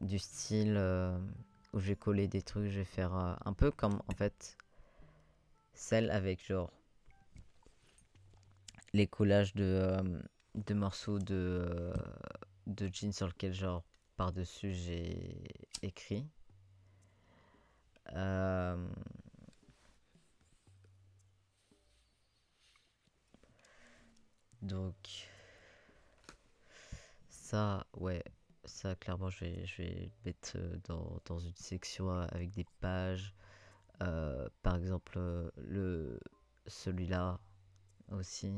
du style où je vais coller des trucs, je vais faire un peu comme en fait celle avec genre les collages de morceaux de jeans sur lequel genre par-dessus j'ai écrit. Donc ça, ouais, ça clairement je vais mettre dans une section avec des pages. Par exemple celui-là aussi.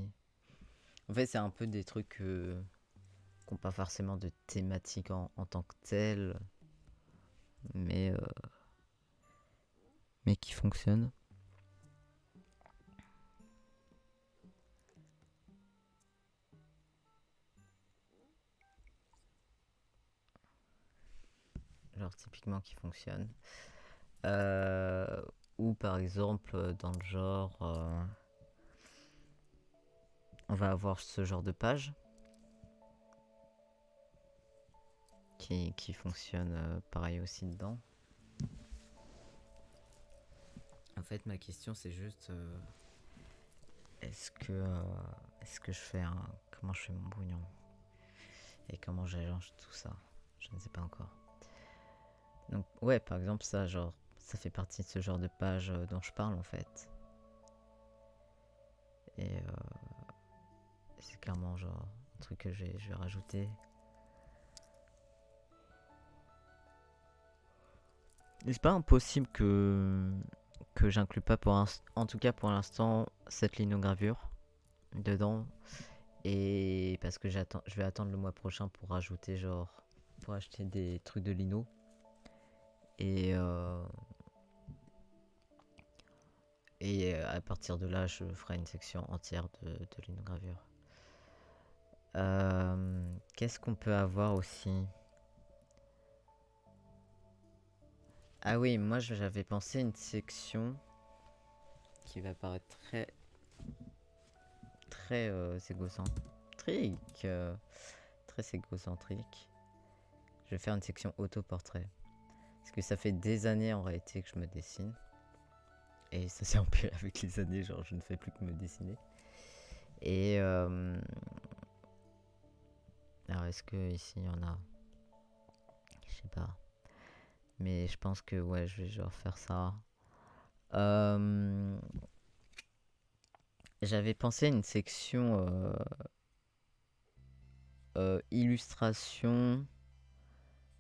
En fait c'est un peu des trucs qui n'ont pas forcément de thématique en tant que tel, mais qui fonctionnent. Genre typiquement qui fonctionnent. Ou par exemple dans le genre on va avoir ce genre de page qui fonctionne pareil aussi dedans. En fait ma question c'est juste est-ce que je fais comment je fais mon brouillon et comment j'allonge tout ça, je ne sais pas encore. Donc ouais, par exemple ça, genre ça fait partie de ce genre de page dont je parle en fait. Et c'est clairement genre un truc que je vais rajouter. Et c'est pas impossible que j'inclue pas en tout cas pour l'instant cette linogravure dedans. Et parce que je vais attendre le mois prochain pour rajouter genre pour acheter des trucs de lino. Et à partir de là, je ferai une section entière de linogravure. Qu'est-ce qu'on peut avoir aussi? Ah oui, moi j'avais pensé une section qui va paraître très égocentrique. Très égocentrique. Je vais faire une section autoportrait. Parce que ça fait des années en réalité que je me dessine. Et ça s'est empiré avec les années, genre je ne fais plus que me dessiner. Et alors est-ce que ici il y en a? Je sais pas. Mais je pense que ouais, je vais genre faire ça. Euh, J'avais pensé à une section illustration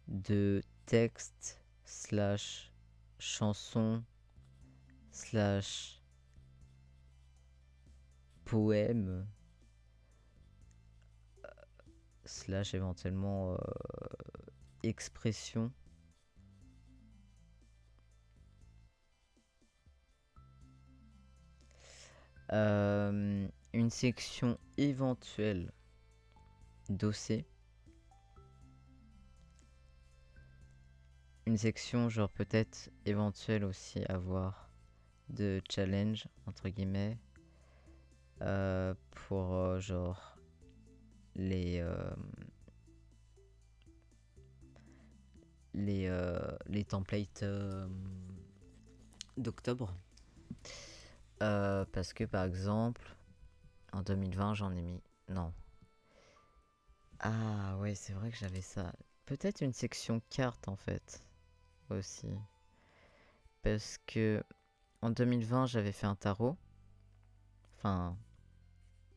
de texte slash chanson slash poème slash éventuellement expression. Une section éventuelle dossier. Une section genre peut-être éventuelle aussi à avoir de challenge entre guillemets pour genre les les templates d'octobre. Parce que par exemple en 2020 j'en ai mis non. Ah ouais, c'est vrai que j'avais ça. Peut-être une section carte en fait aussi. Parce que en 2020 j'avais fait un tarot. Enfin,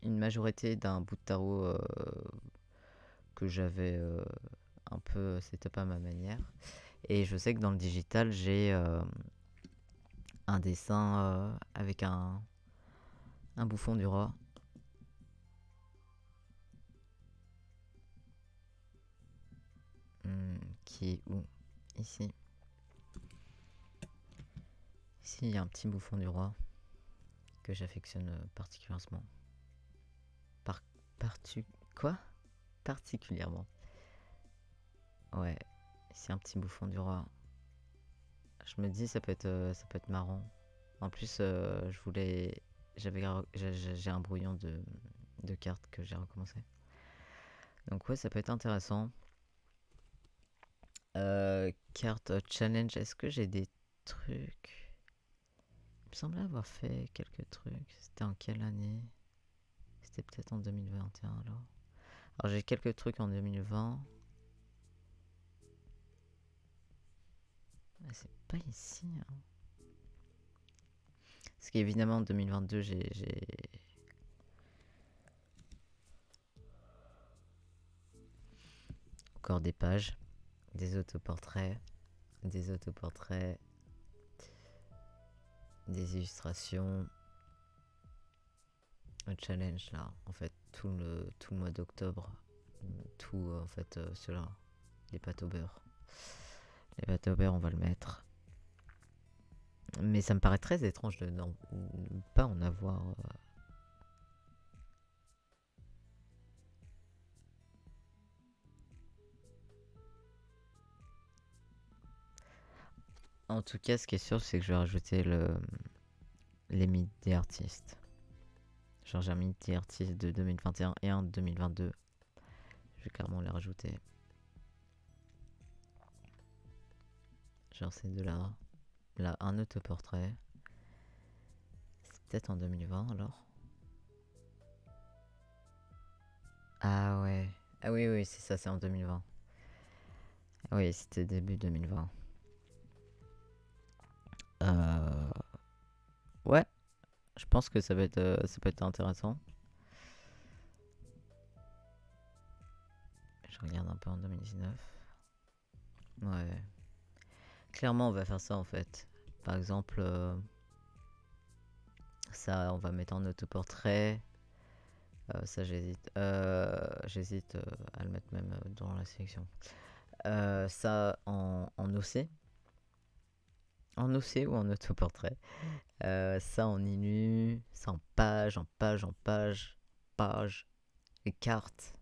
une majorité d'un bout de tarot que j'avais un peu setup à ma manière. Et je sais que dans le digital j'ai un dessin avec un bouffon du roi. Qui est où? Ici. Ici, il y a un petit bouffon du roi que j'affectionne particulièrement. Quoi? Particulièrement. Ouais, ici un petit bouffon du roi. Je me dis ça peut être marrant. En plus, je voulais, j'ai un brouillon de cartes que j'ai recommencé. Donc ouais, ça peut être intéressant. Carte challenge, est-ce que j'ai des trucs? Il me semblait avoir fait quelques trucs. C'était en quelle année? C'était peut-être en 2021 alors. Alors j'ai quelques trucs en 2020. Ah, c'est pas ici. Hein. Parce qu'évidemment en 2022 j'ai encore des pages, des autoportraits, des illustrations. Un challenge là, en fait tout le mois d'octobre, tout en fait cela, les pâtes au beurre. Les pâtes au beurre on va le mettre. Mais ça me paraît très étrange de ne pas en avoir. En tout cas, ce qui est sûr, c'est que je vais rajouter les mythes des artistes. Genre, j'ai un mythe des artistes de 2021 et un de 2022. Je vais clairement les rajouter. Genre, ces deux-là. Là, un autoportrait. C'est peut-être en 2020 alors. Ah ouais. Ah oui, oui, c'est ça, c'est en 2020. Oui, c'était début 2020. Ouais, je pense que ça peut être intéressant. Je regarde un peu en 2019. Ouais. Clairement, on va faire ça en fait. Par exemple, ça, on va mettre en autoportrait. Ça, j'hésite. J'hésite à le mettre même dans la sélection. Ça, en OC. En OC ou en autoportrait. Ça, en inu. Ça, en page, en page, en page. Page. Les cartes.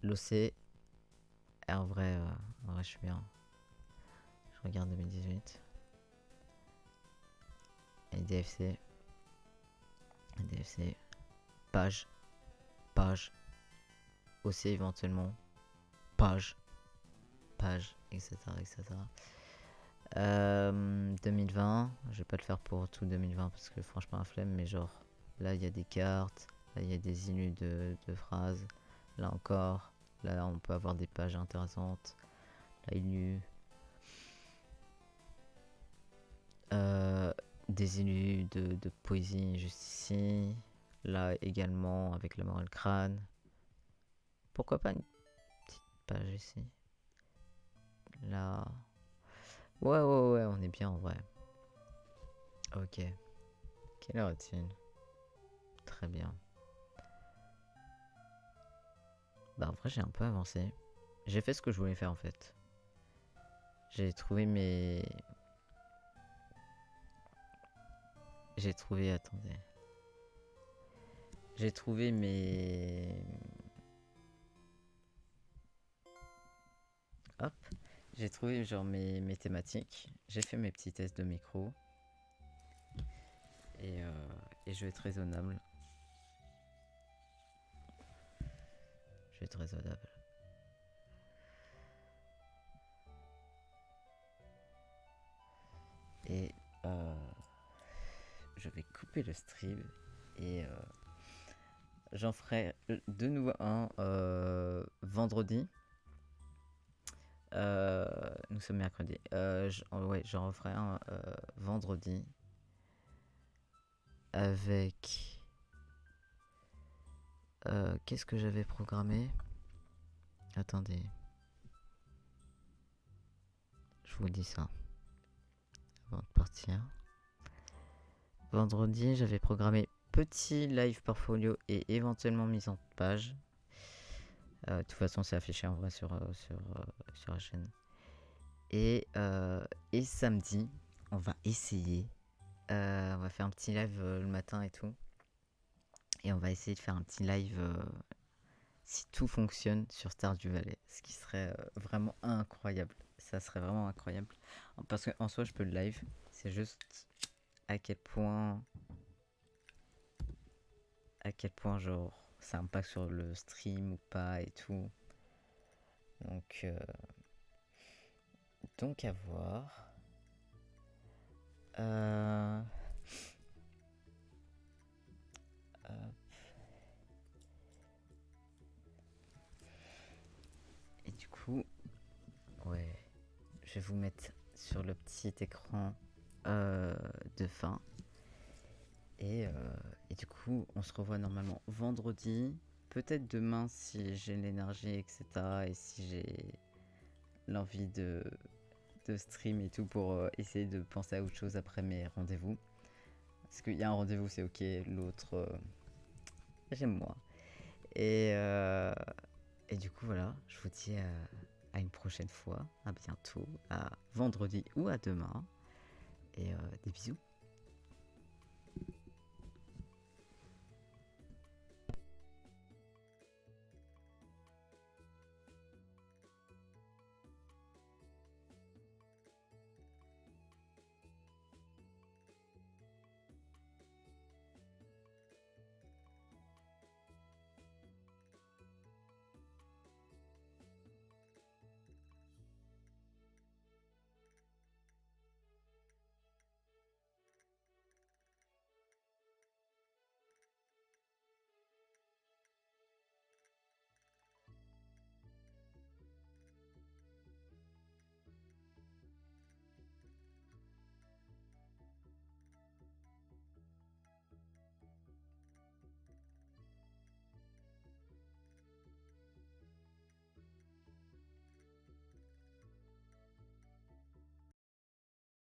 L'OC. En vrai, je suis bien. Je regarde 2018. Et DFC. DFC. Page. Page. OC éventuellement. Page. Page. Etc. etc. 2020, je vais pas le faire pour tout 2020 parce que franchement la flemme, mais genre là il y a des cartes, là il y a des illus de phrases, là encore, là on peut avoir des pages intéressantes, là élus, des élus de poésie juste ici, là également avec la morale crâne. Pourquoi pas une petite page ici, là. Ouais, on est bien en vrai. Ok. Quelle heure est-il? Très bien. Bah en vrai j'ai un peu avancé. J'ai fait ce que je voulais faire en fait. J'ai trouvé mes... J'ai trouvé... Attendez. J'ai trouvé mes... Hop. J'ai trouvé genre mes thématiques. J'ai fait mes petits tests de micro. Et je vais être raisonnable. Je vais être raisonnable. Et je vais couper le stream. Et j'en ferai de nouveau un vendredi. Nous sommes mercredi. Ouais, j'en referai un vendredi. Avec... qu'est-ce que j'avais programmé? Attendez. Je vous dis ça. Avant de partir. Vendredi, j'avais programmé petit live portfolio et éventuellement mise en page. De toute façon, c'est affiché en vrai sur la chaîne. Et samedi, on va essayer. On va faire un petit live le matin et tout. Et on va essayer de faire un petit live si tout fonctionne sur Stardew Valley. Ce qui serait vraiment incroyable. Ça serait vraiment incroyable. Parce qu'en soi, je peux le live. C'est juste à quel point genre ça impacte sur le stream ou pas et tout. Donc à voir. Et du coup, ouais, je vais vous mettre sur le petit écran de fin. Et du coup, on se revoit normalement vendredi. Peut-être demain si j'ai l'énergie, etc. Et si j'ai l'envie de stream et tout pour essayer de penser à autre chose après mes rendez-vous. Parce qu'il y a un rendez-vous, c'est ok. L'autre, j'aime moins. Et du coup, voilà, je vous dis à une prochaine fois, à bientôt, à vendredi ou à demain. Et des bisous.